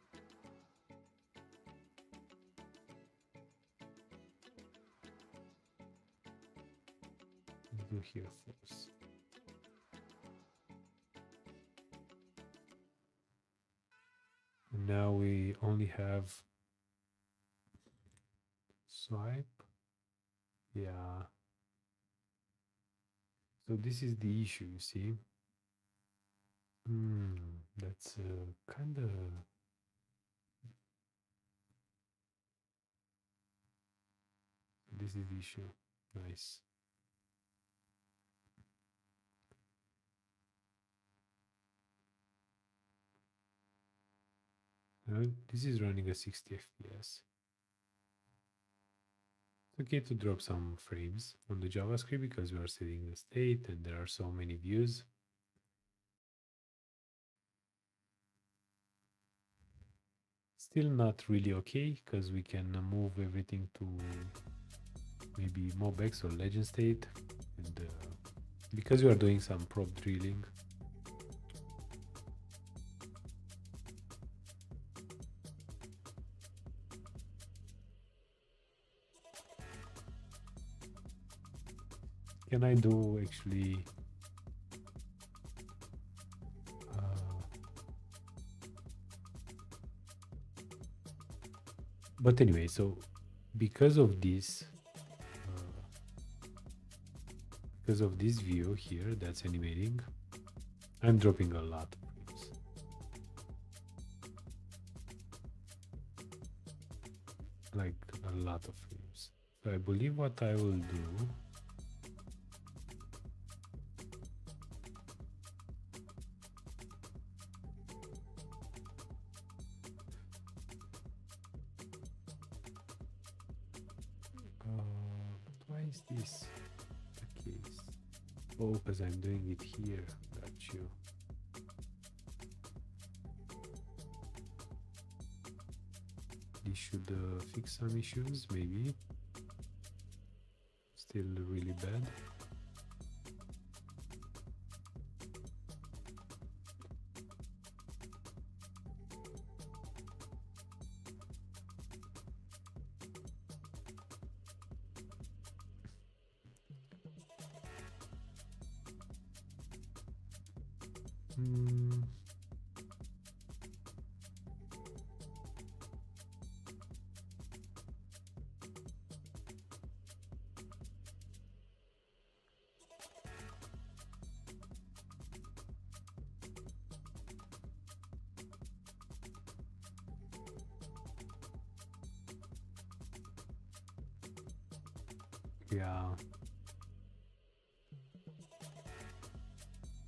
Let's do here false. And now we only have swipe. Yeah. So this is the issue, you see. That's kind of... This is the issue. Nice. This is running at 60 FPS. It's okay to drop some frames on the JavaScript because we are setting the state and there are so many views. Still not really okay because we can move everything to maybe MobX or legend state. And because you are doing some prop drilling, can I do actually but anyway, so because of this view here that's animating, I'm dropping a lot of frames, like a lot of frames. So I believe what I will do, why is this the case? Oh, because I'm doing it here. Got you. This should fix some issues, maybe. Still really bad. Yeah.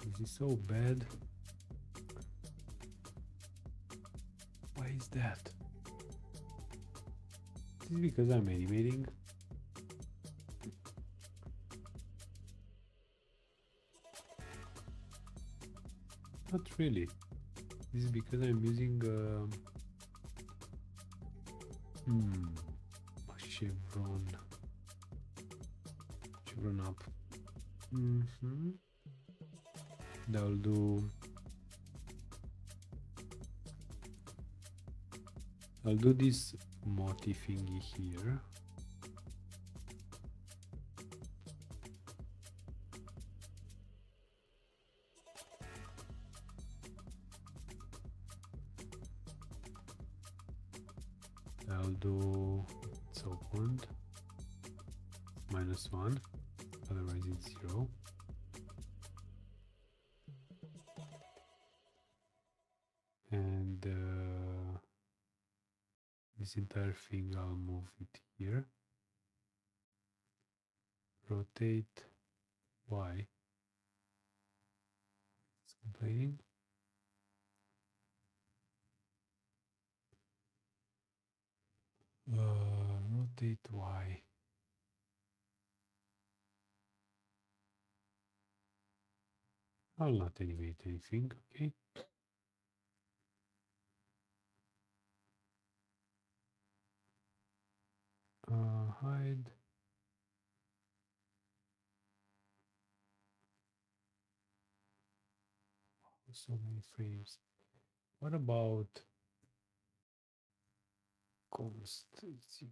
This is so bad. Why is that? This is because I'm animating. Not really. This is because I'm using chevron up. That'll do. I'll do this motif thingy here. I'll do so point -1, otherwise it's 0. And this entire thing, I'll move it here. Rotate Y. It's complaining. Rotate Y. I'll not animate anything, okay? Hide. So many frames. What about const? It's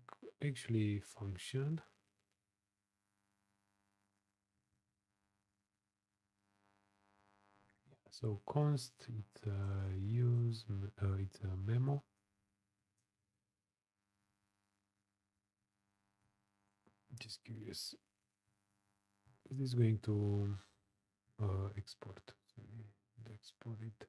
actually function. So const, it's it's a memo. Just curious. Is this going to export? Export it.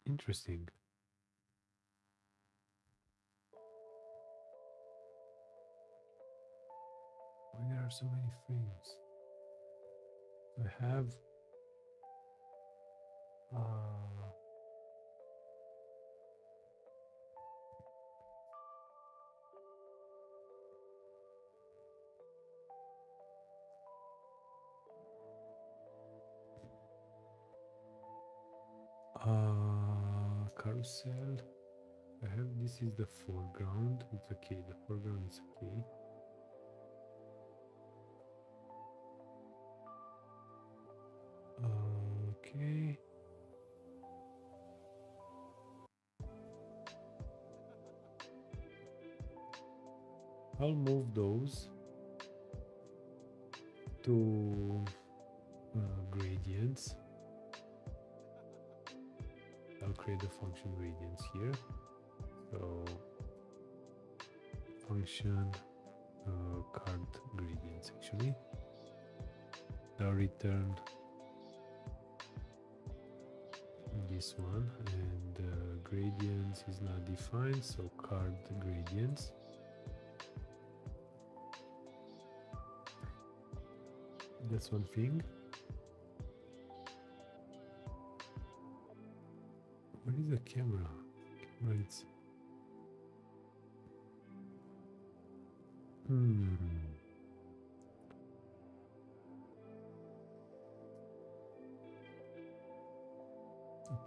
Interesting. Why there are so many frames? I have Carousel. I have, this is the foreground. It's okay. The foreground is okay. Okay. I'll move those to gradients. I'll create the function gradients here. So function card gradients actually. I'll return this one, and gradients is not defined, so card gradients. That's one thing. Where is the camera? It's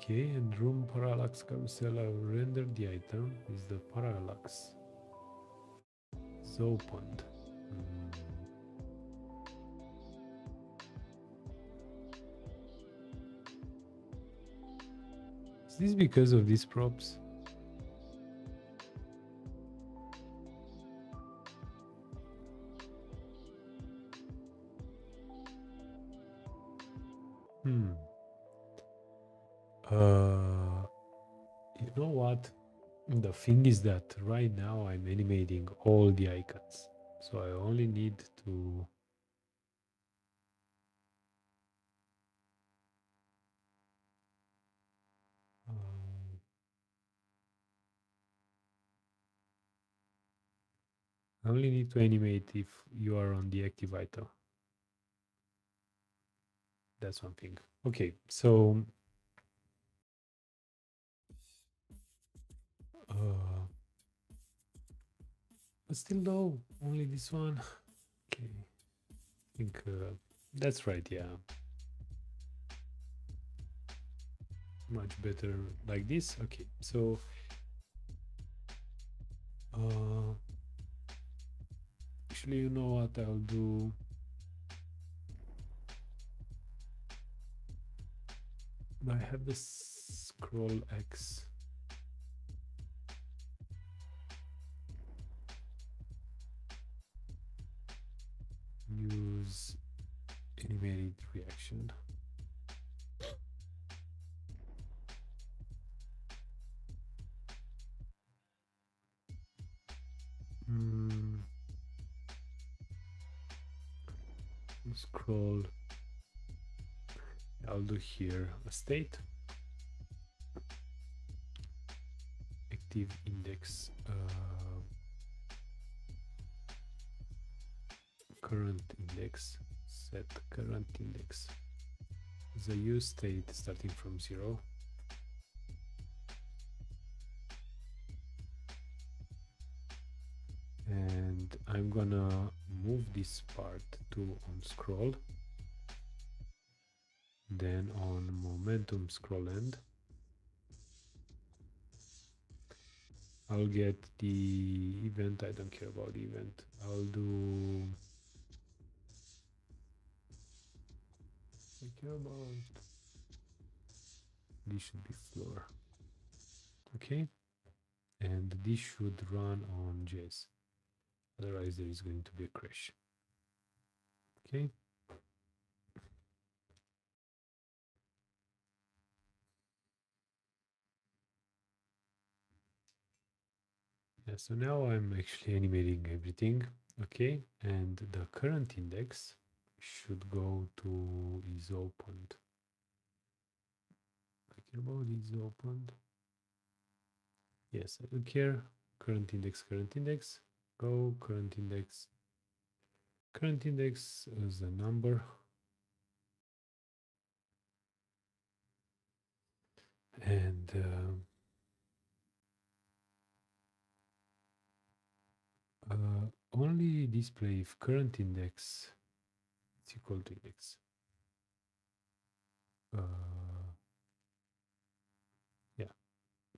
Okay, and room parallax carousel. I will render the item is the parallax. It's opened. Is this because of these props? You know what? The thing is that right now I'm animating all the icons, so I only need to I only need to animate if you are on the active item. That's one thing. Okay, so but still though, only this one. Okay, I think that's right, yeah. Much better like this. Okay, so actually, you know what I'll do? I have the scroll X. Use animated reaction. Scroll. I'll do here a state. Active index. Current index. Set current index. The use state starting from 0. And I'm gonna move this part to on scroll, then on momentum scroll end I'll get the event. I don't care about the event. I'll do, I care about, this should be floor. Okay, and this should run on JS, otherwise there is going to be a crash. Okay, yeah, so now I'm actually animating everything. Okay, and the current index should go to is opened. I care about is opened. Yes, I don't care. Current index, go current index. Current index is a number. And only display if current index is equal to index.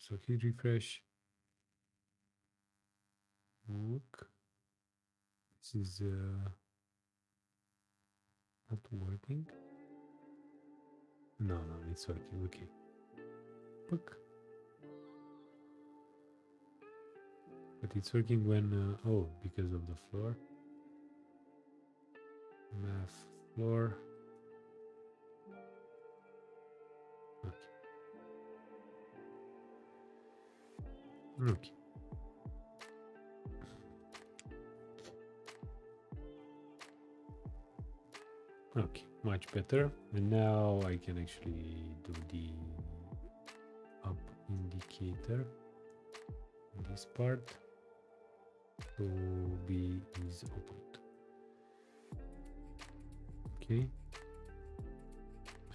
So hit refresh. Look, this is not working. No, it's working. Okay. Look. But it's working when, oh, because of the floor. Math floor. Okay. Okay, much better. And now I can actually do the up indicator in this part to be is opened. Okay.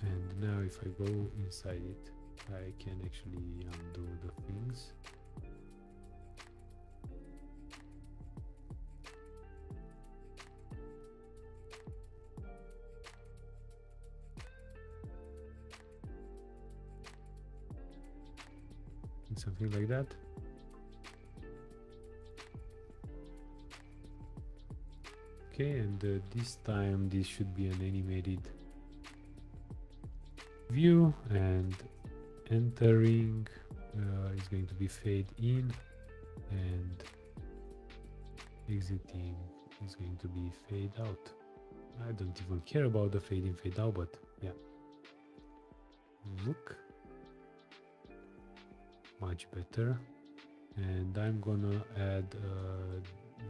And now if I go inside it, I can actually undo the things. Something like that. Okay, and this time this should be an animated view, and entering is going to be fade in, and exiting is going to be fade out. I don't even care about the fade in, fade out, but yeah. Look. Much better. And I'm gonna add a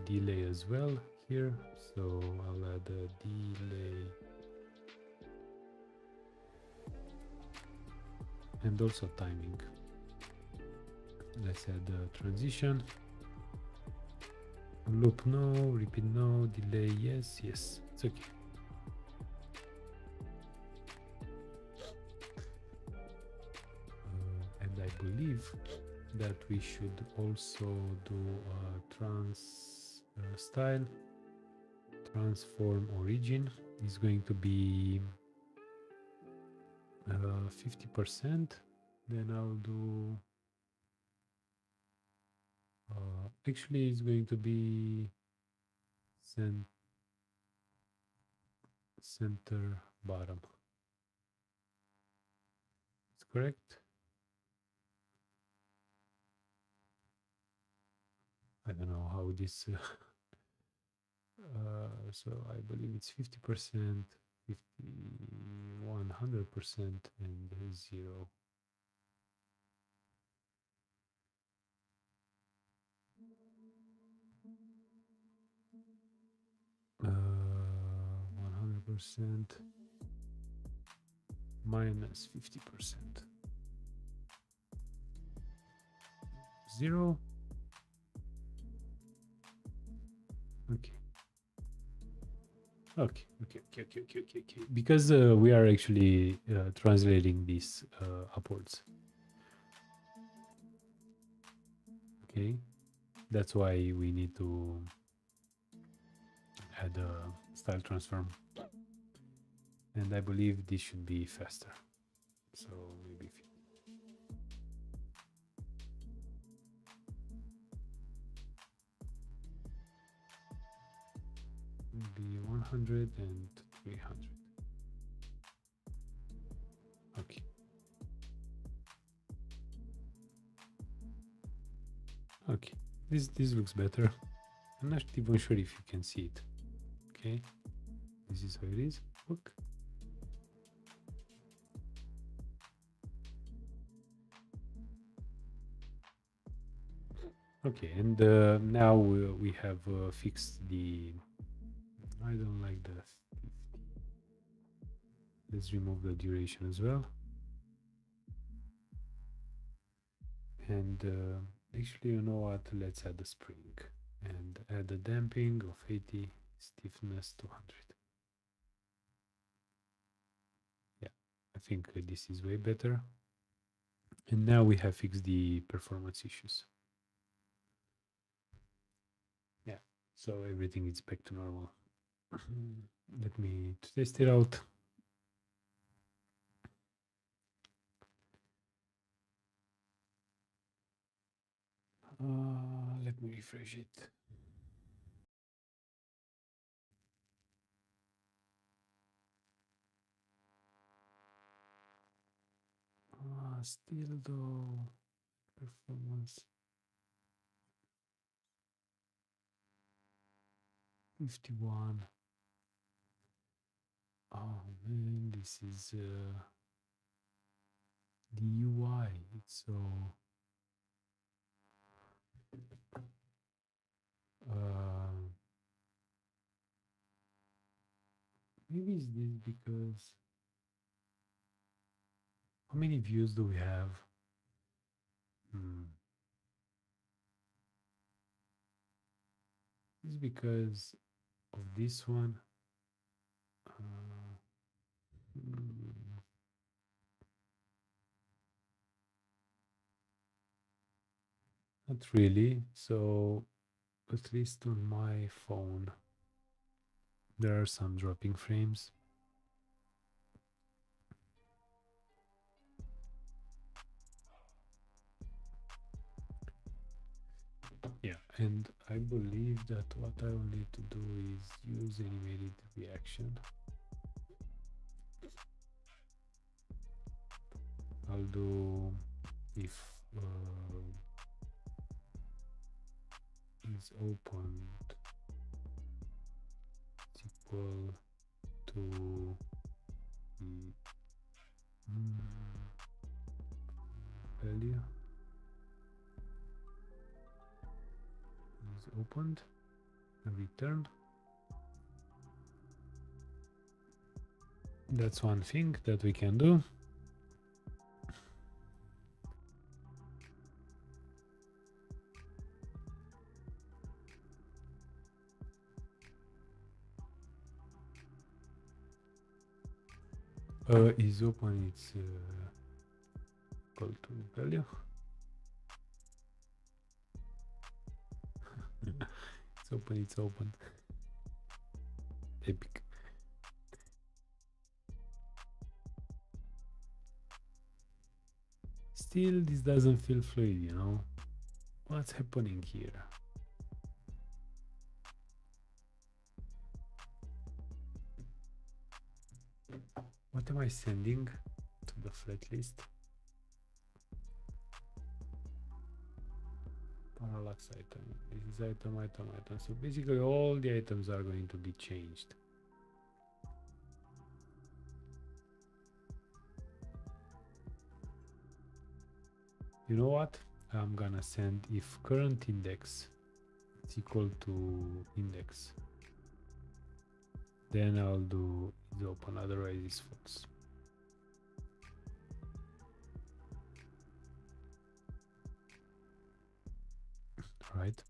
delay as well here. So I'll add a delay. And also timing. Let's add a transition. Loop no, repeat no, delay yes, it's okay. And I believe that we should also do a style. Transform origin is going to be 50%. Then I'll do actually it's going to be center bottom. It's correct. I don't know how this so I believe it's 50%, 100%, and 0. Uh, 100% minus 50%. 0. Okay. Okay. Because we are actually translating this upwards. Okay. That's why we need to add a style transform. And I believe this should be faster. So maybe 100 and 300. Okay. Okay. This looks better. I'm not even sure if you can see it. Okay. This is how it is. Look. Okay, and now we have fixed the. I don't like the 50. Let's remove the duration as well. And actually, you know what? Let's add a spring and add a damping of 80, stiffness 200. Yeah, I think this is way better. And now we have fixed the performance issues. Yeah, so everything is back to normal. Let me test it out. Let me refresh it. Still though, performance 51. Oh man, this is the UI. It's so maybe it's this because how many views do we have? It's because of this one. Not really. So at least on my phone, there are some dropping frames. Yeah, and I believe that what I will need to do is use animated reaction. I'll do if is opened equal to value is opened and returned. That's one thing that we can do. Is open, it's equal to value. It's open. Epic. Still, this doesn't feel fluid, you know? What's happening here? What am I sending to the flat list? Parallax item. This is item. So basically all the items are going to be changed. You know what? I'm gonna send if current index is equal to index. Then I'll do is open, otherwise it's false. Right?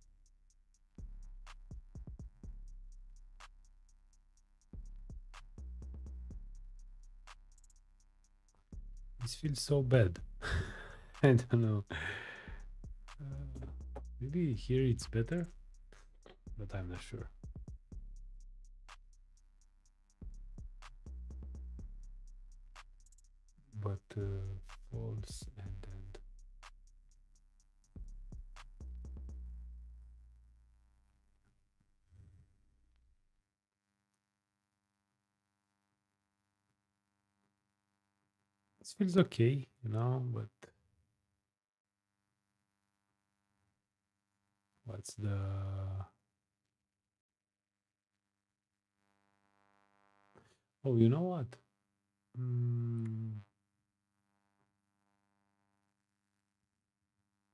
This feels so bad. I don't know. Maybe here it's better, but I'm not sure. But false and this feels okay, you know, but what's the oh, you know what?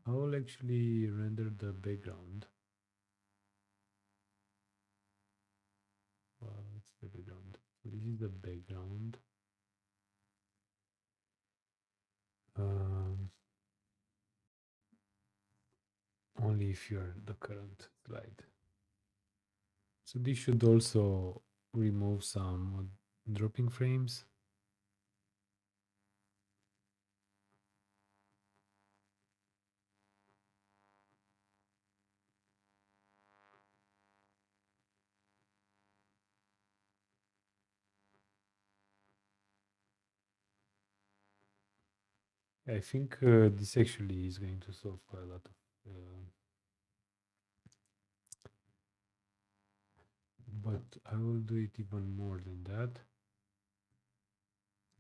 I will actually render the background. Well, it's the background. So this is the background. Only if you're the current slide. So this should also remove some dropping frames. I think this actually is going to solve quite a lot of but I will do it even more than that.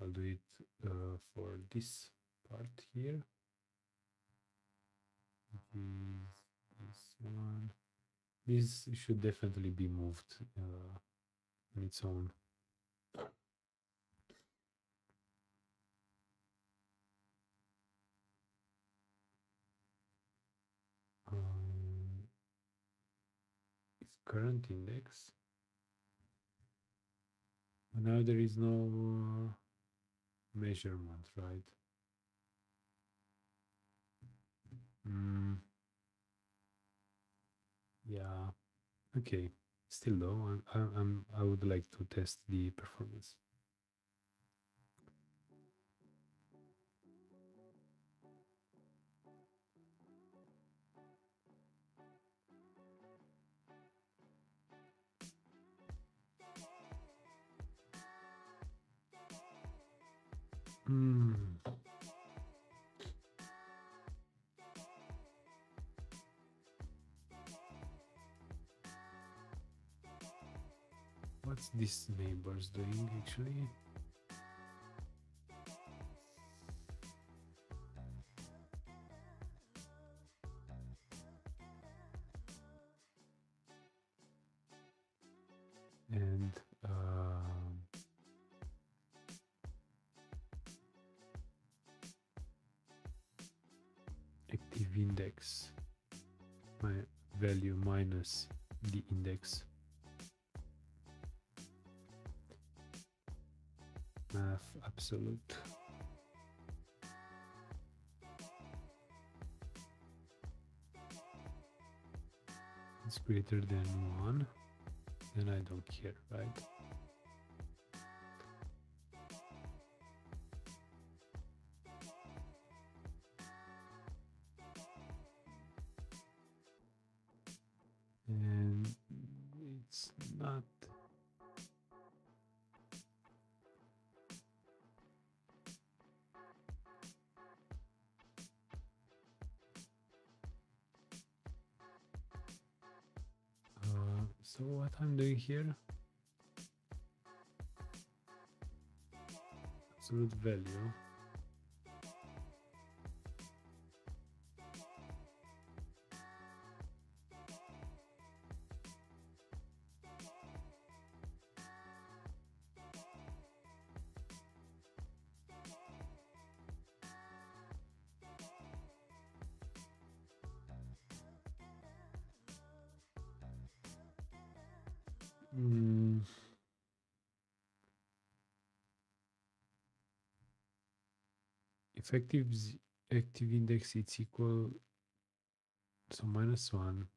I'll do it for this part here. This one. This should definitely be moved on its own. Its current index. Now there is no measurement, right? Yeah. Okay. Still though, I would like to test the performance. What's this neighbors doing actually? And active index, my value minus the index. Math absolute. It's greater than 1, then I don't care, right? And it's not. So what I'm doing here, absolute value. Effective active index it's equal, so -1.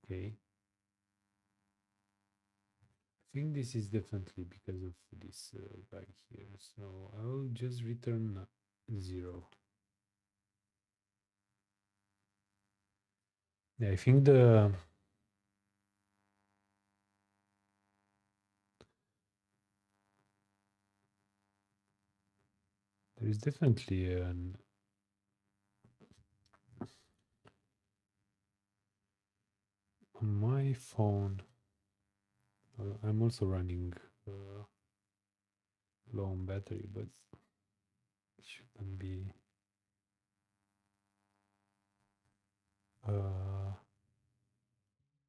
Okay. I think this is definitely because of this guy here. So I will just return 0. Yeah, I think there is definitely an on my phone. I'm also running low on battery, but it shouldn't be.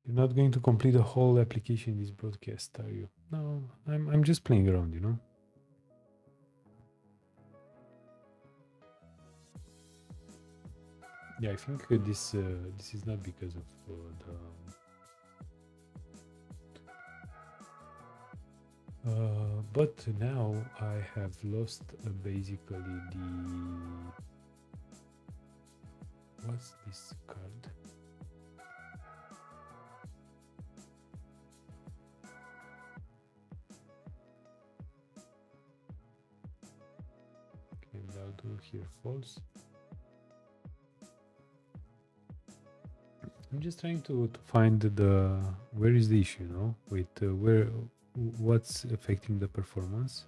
You're not going to complete the whole application in this broadcast, are you? No, I'm just playing around, you know. Yeah, I think this is not because of but now I have lost basically the what's this card? Okay, and I'll do here false. I'm just trying to find the where is the issue, you know, with what's affecting the performance.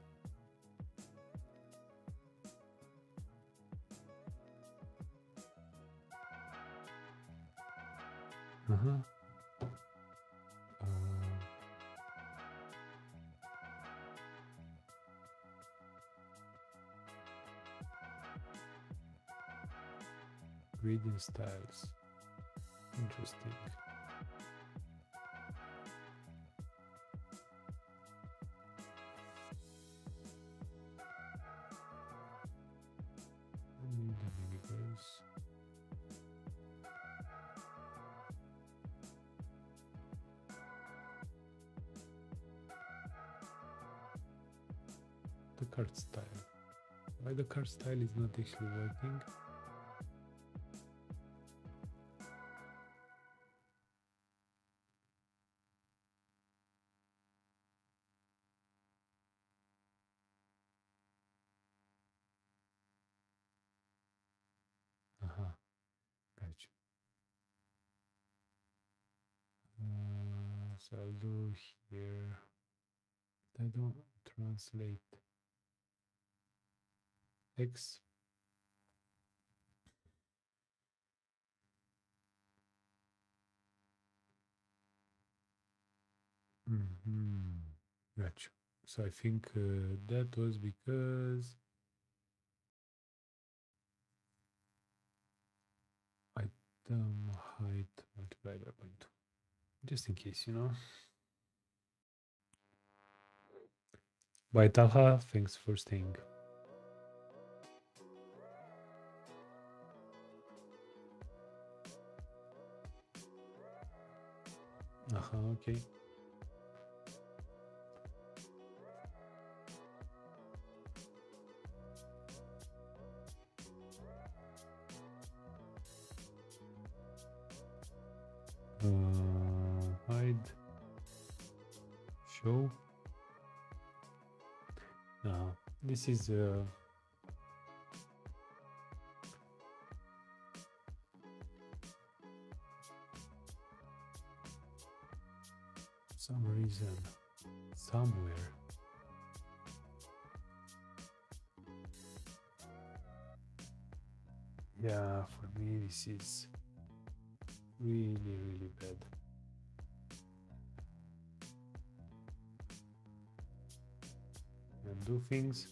gradient styles. Interesting. The card style. Why the card style is not actually working? Gotcha. So I'll do here. I don't translate X. Gotcha. So I think that was because item height multiplied by 0.2. Just in case, you know. Bye, Talha. Thanks for staying. Okay. Hide. Show. This is some reason somewhere. Yeah, for me this is really bad. And do things.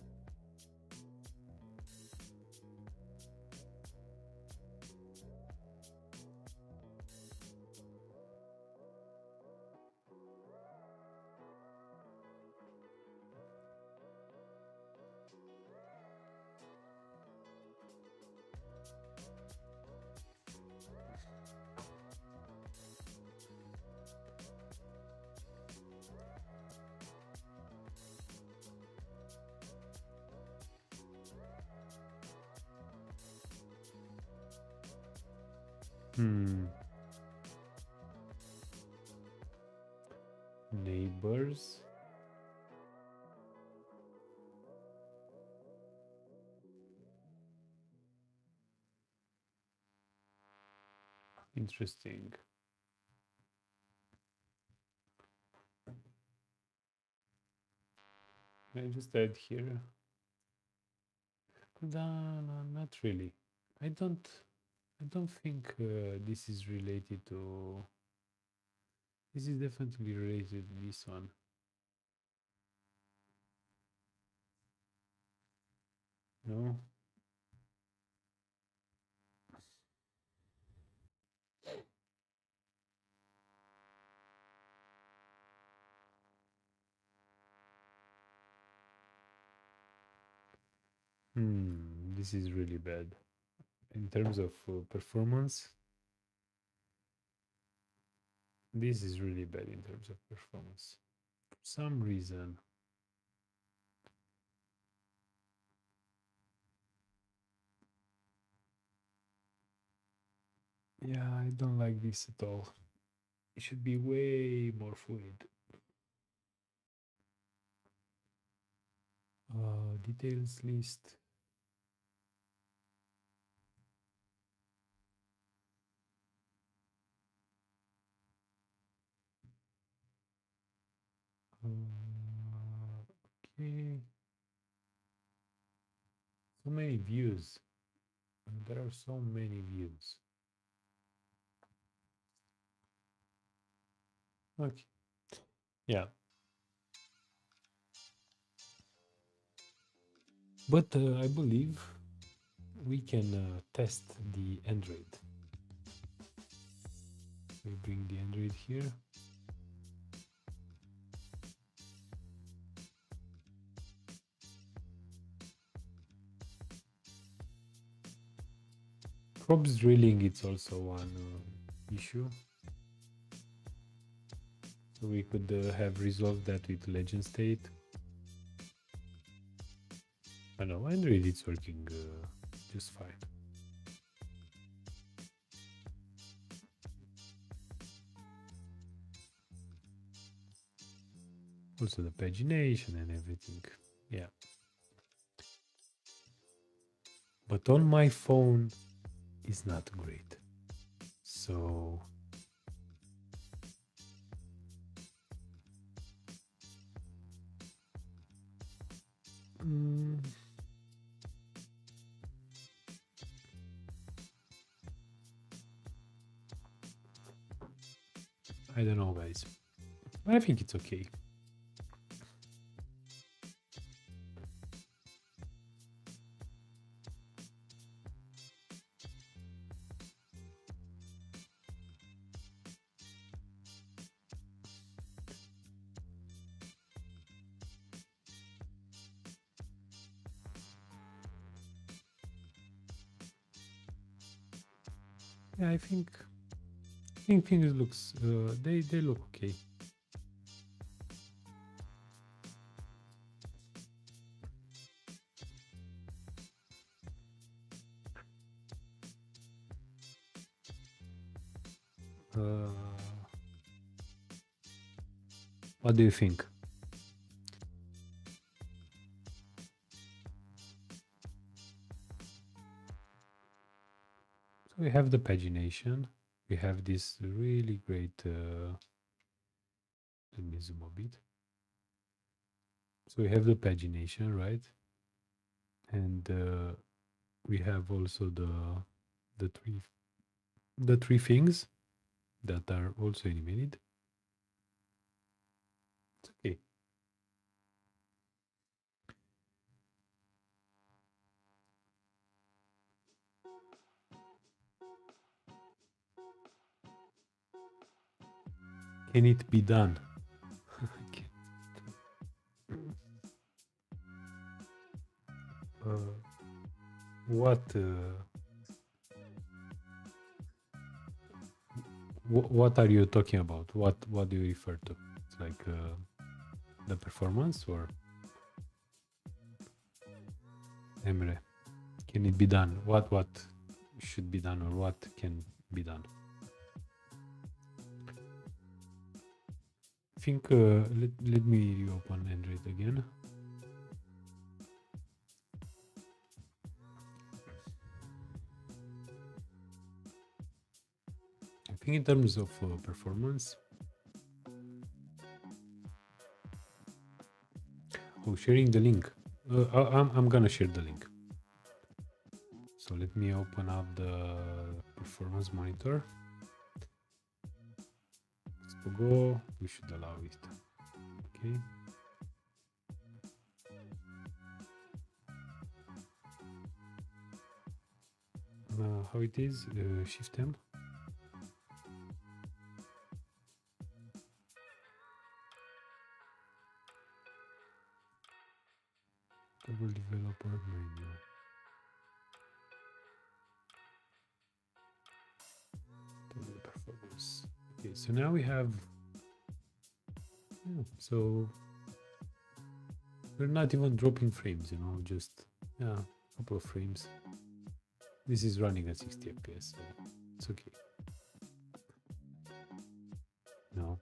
Neighbors. Interesting. Can I just add here? No, not really. I don't think this is related to. This is definitely related to this one. No. This is really bad in terms of performance. This is really bad in terms of performance. For some reason. Yeah, I don't like this at all. It should be way more fluid. Details list. Okay. So many views. There are so many views. Okay. Yeah. But I believe we can test the Android. We bring the Android here. Props drilling, it's also one issue. So we could have resolved that with legend state. I know Android it's working just fine. Also the pagination and everything, yeah. But on my phone is not great. So I don't know, guys. I think it's okay. Yeah, I think things looks they look okay. What do you think? So we have the pagination. We have this really great. Let me zoom a bit. So we have the pagination, right? And we have also the three things that are also animated. It's okay. Can it be done? What are you talking about? What do you refer to? It's like the performance or Emre? Can it be done? What should be done or what can be done? I think let me reopen Android again. I think in terms of performance. Oh, sharing the link. I'm gonna share the link. So let me open up the performance monitor. Let's go. We should allow it. Okay. How it is? Shift M. Double developer menu. Double performance. Okay, so now we have. Yeah, so we're not even dropping frames, you know, just a couple of frames. This is running at 60 FPS, so it's okay. No,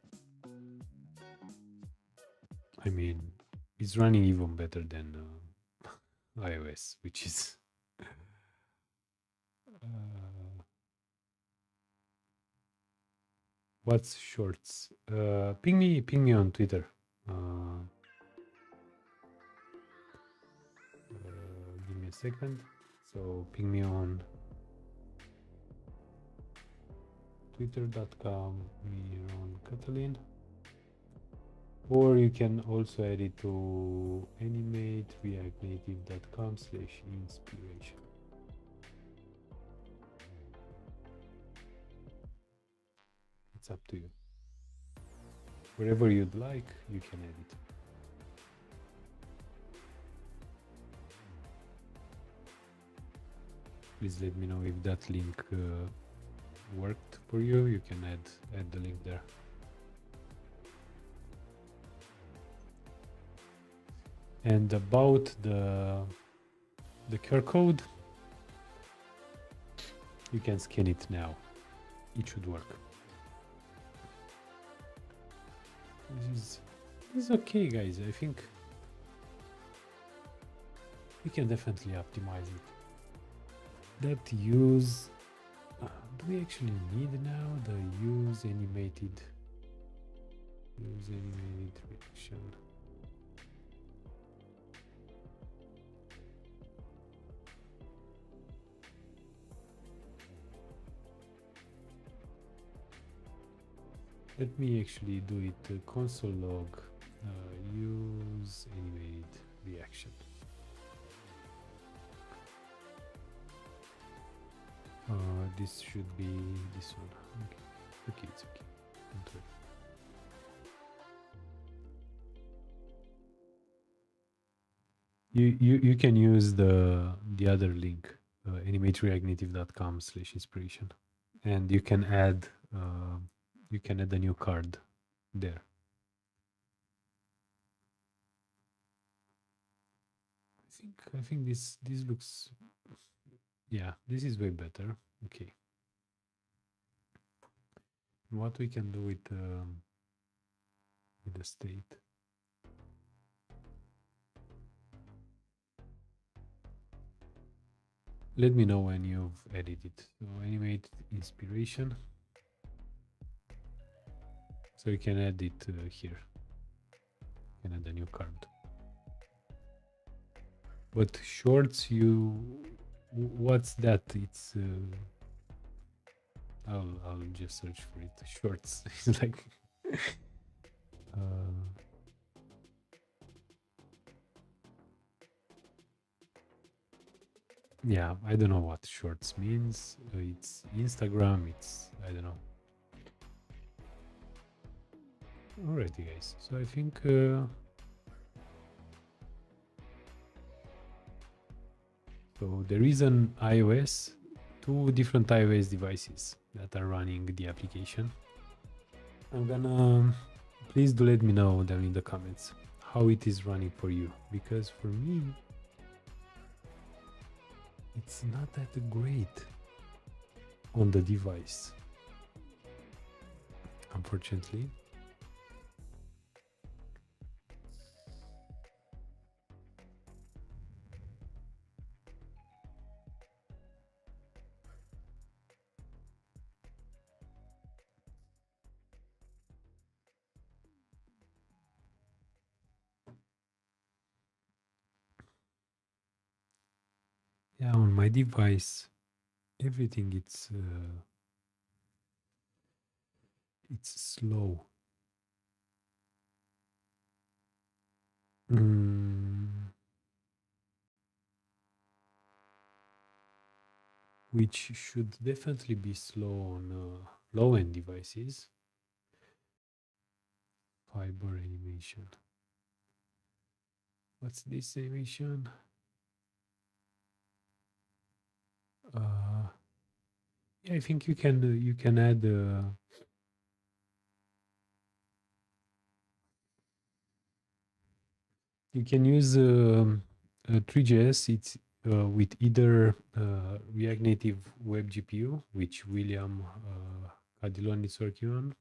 I mean it's running even better than iOS, which is what's shorts. Ping me on Twitter. Give me a second. So ping me on twitter.com, me on Catalin, or you can also add it to animate reactnative.com/inspiration. It's up to you. Wherever you'd like, you can edit. Please let me know if that link worked for you. You can add the link there. And about the QR code, you can scan it now. It should work. This is okay, guys. I think we can definitely optimize it. That use, do we actually need now the use animated reaction? Let me actually do it. Console log use animated reaction. This should be this one. Okay, it's okay. Don't worry. You can use the other link, animatereactnative.com/inspiration, and you can add a new card there. I think this looks, yeah, this is way better. Okay. What we can do with the state. Let me know when you've added it. So animate inspiration. So you can add it here. You can add a new card. But shorts, what's that? It's I'll just search for it. Shorts. It's like yeah, I don't know what shorts means. It's Instagram, it's, I don't know. Alrighty, guys. So I think so there is an iOS, 2 different iOS devices that are running the application. I'm gonna, please do let me know down in the comments how it is running for you, because for me it's not that great on the device, unfortunately. Yeah, on my device, everything it's slow. Which should definitely be slow on low-end devices. Fiber animation. What's this animation? Yeah, I think you can add you can use 3JS. It's with either React Native Web GPU, which William Cadilon is working on.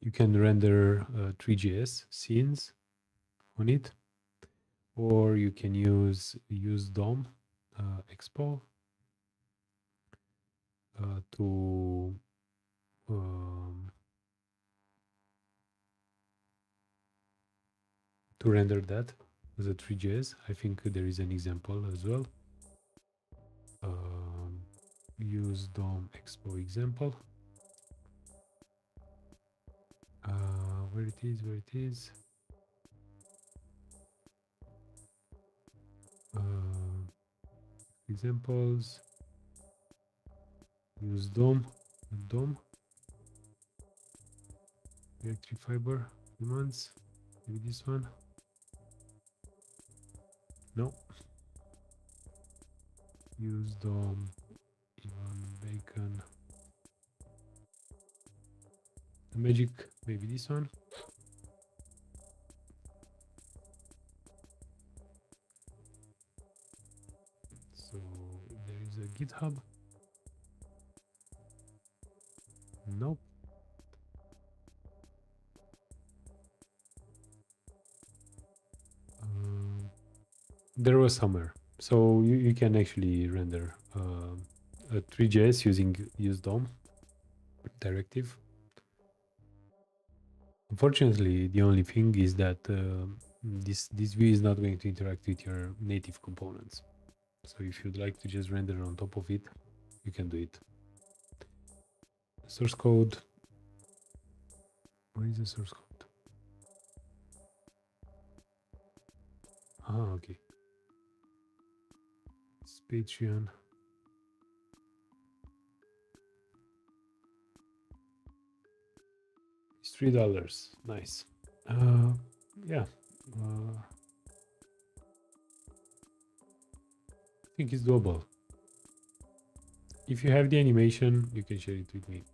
You can render 3JS scenes on it, or you can use DOM Expo to render that as a 3JS. I think there is an example as well. Use DOM Expo example. Where it is. Examples. Use DOM. DOM, React Fiber, humans, maybe this one. No. Use DOM, Ivan Bacon. The magic, maybe this one. So there is a GitHub. Nope. There was somewhere. So you can actually render a 3JS using use DOM directive. Unfortunately, the only thing is that this view is not going to interact with your native components. So if you'd like to just render on top of it, you can do it. Source code. Where is the source code? Ah, okay. It's Patreon. It's $3. Nice. Yeah. I think it's doable. If you have the animation, you can share it with me.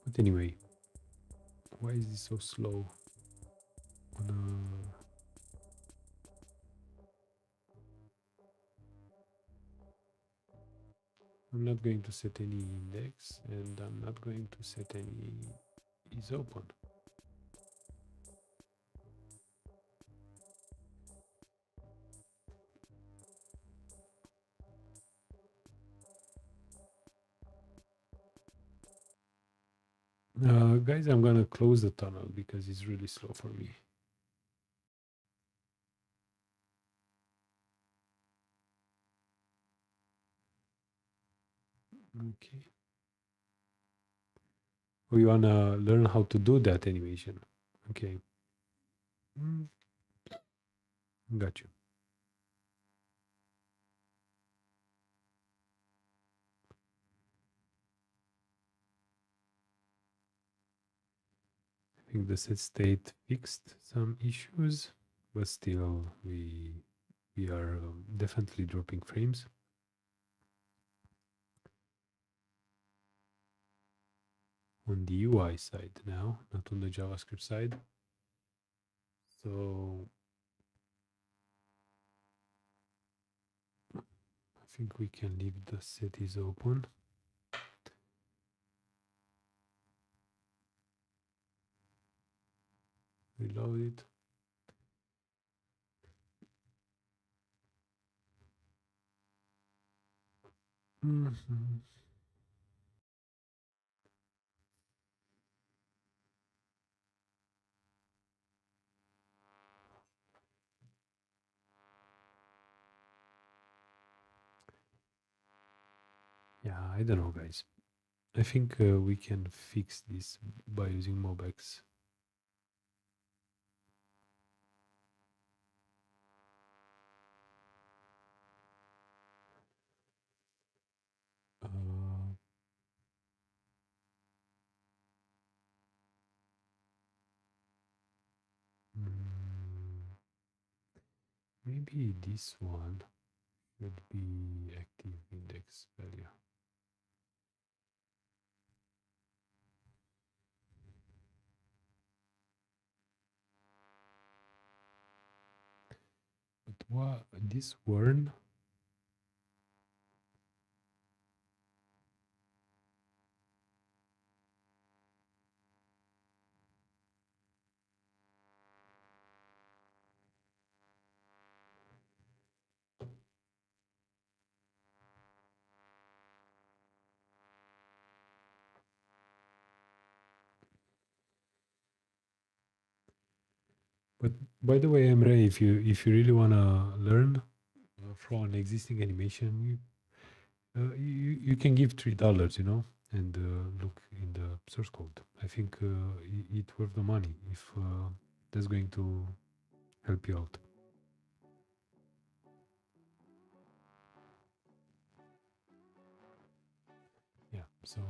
But anyway, why is this so slow? I'm not going to set any index, and I'm not going to set any is open. Guys, I'm gonna close the tunnel because it's really slow for me. Okay. Oh, you wanna learn how to do that animation? Okay. Got you. I think the set state fixed some issues, but still we are definitely dropping frames. On the UI side now, not on the JavaScript side. So I think we can leave the set is open. Reload it. Yeah, I don't know, guys. I think we can fix this by using MobX. Maybe this one should be active index value. But what this warn? But by the way, Emre, if you really wanna learn from an existing animation, you can give $3, you know, and look in the source code. I think it's worth the money if that's going to help you out. Yeah, so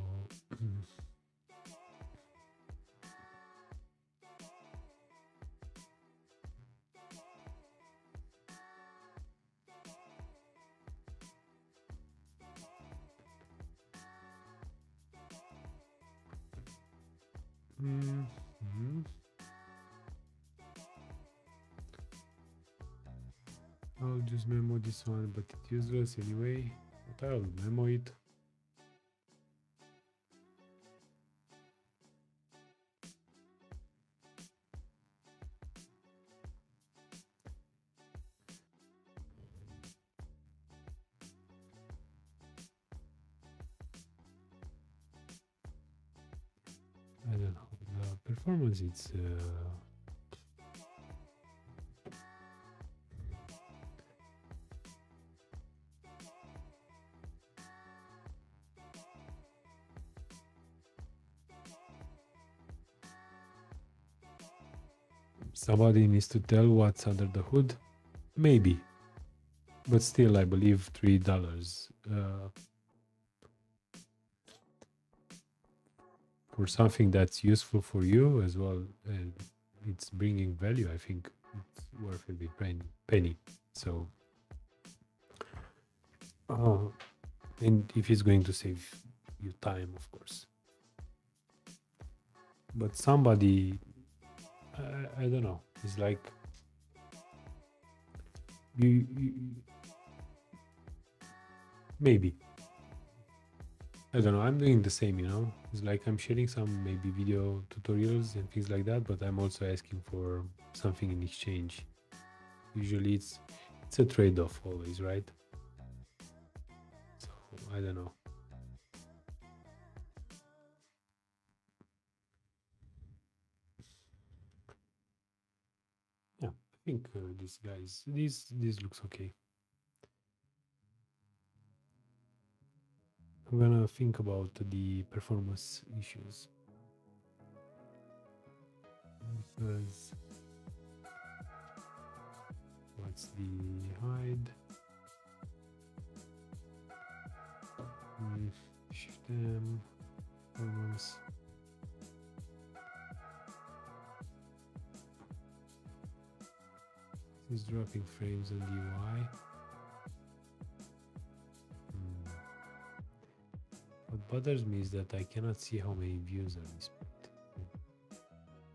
I'll just memo this one, but it's useless anyway. But I'll memo it. I don't know. The performance, it's somebody needs to tell what's under the hood, maybe, but still, I believe $3 for something that's useful for you as well, and it's bringing value. I think it's worth every penny. So, and if it's going to save you time, of course. But somebody, I don't know. It's like you maybe. I don't know. I'm doing the same, you know. It's like I'm sharing some maybe video tutorials and things like that, but I'm also asking for something in exchange. Usually, it's a trade-off always, right? So I don't know. Yeah, I think this looks okay. I'm gonna think about the performance issues because what's the hide? Shift M performance. It's dropping frames on the UI. What bothers me is that I cannot see how many views are displayed.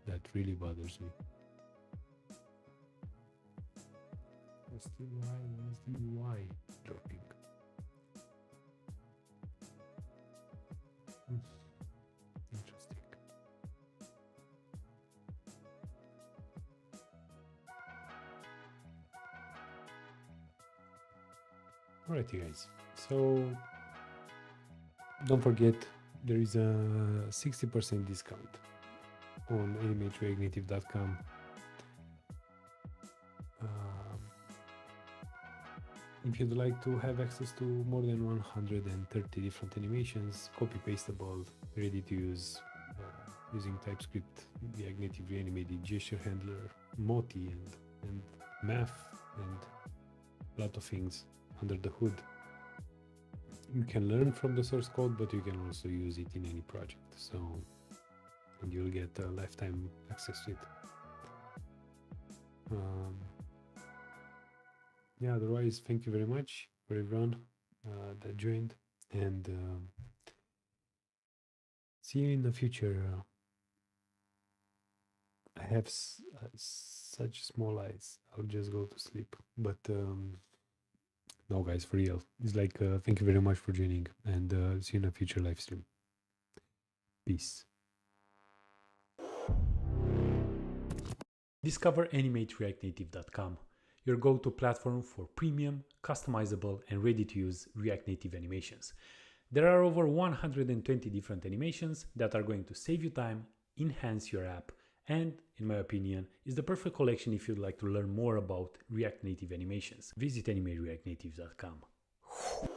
That really bothers me. What's the UI dropping? Interesting. Alrighty, guys. So don't forget, there is a 60% discount on animatereactnative.com. If you'd like to have access to more than 130 different animations, copy-pastable, ready to use, using TypeScript, React Native Reanimated, gesture handler, Moti, and math, and a lot of things under the hood. You can learn from the source code, but you can also use it in any project. So, and you'll get lifetime access to it. Yeah, otherwise, thank you very much for everyone that joined, and see you in the future. I have such small eyes. I'll just go to sleep. But no, guys, for real. It's like, thank you very much for joining, and see you in a future live stream. Peace. Discover animatereactnative.com, your go-to platform for premium, customizable, and ready-to-use React Native animations. There are over 120 different animations that are going to save you time, enhance your app, and, in my opinion, is the perfect collection if you'd like to learn more about React Native animations. Visit animatereactnative.com.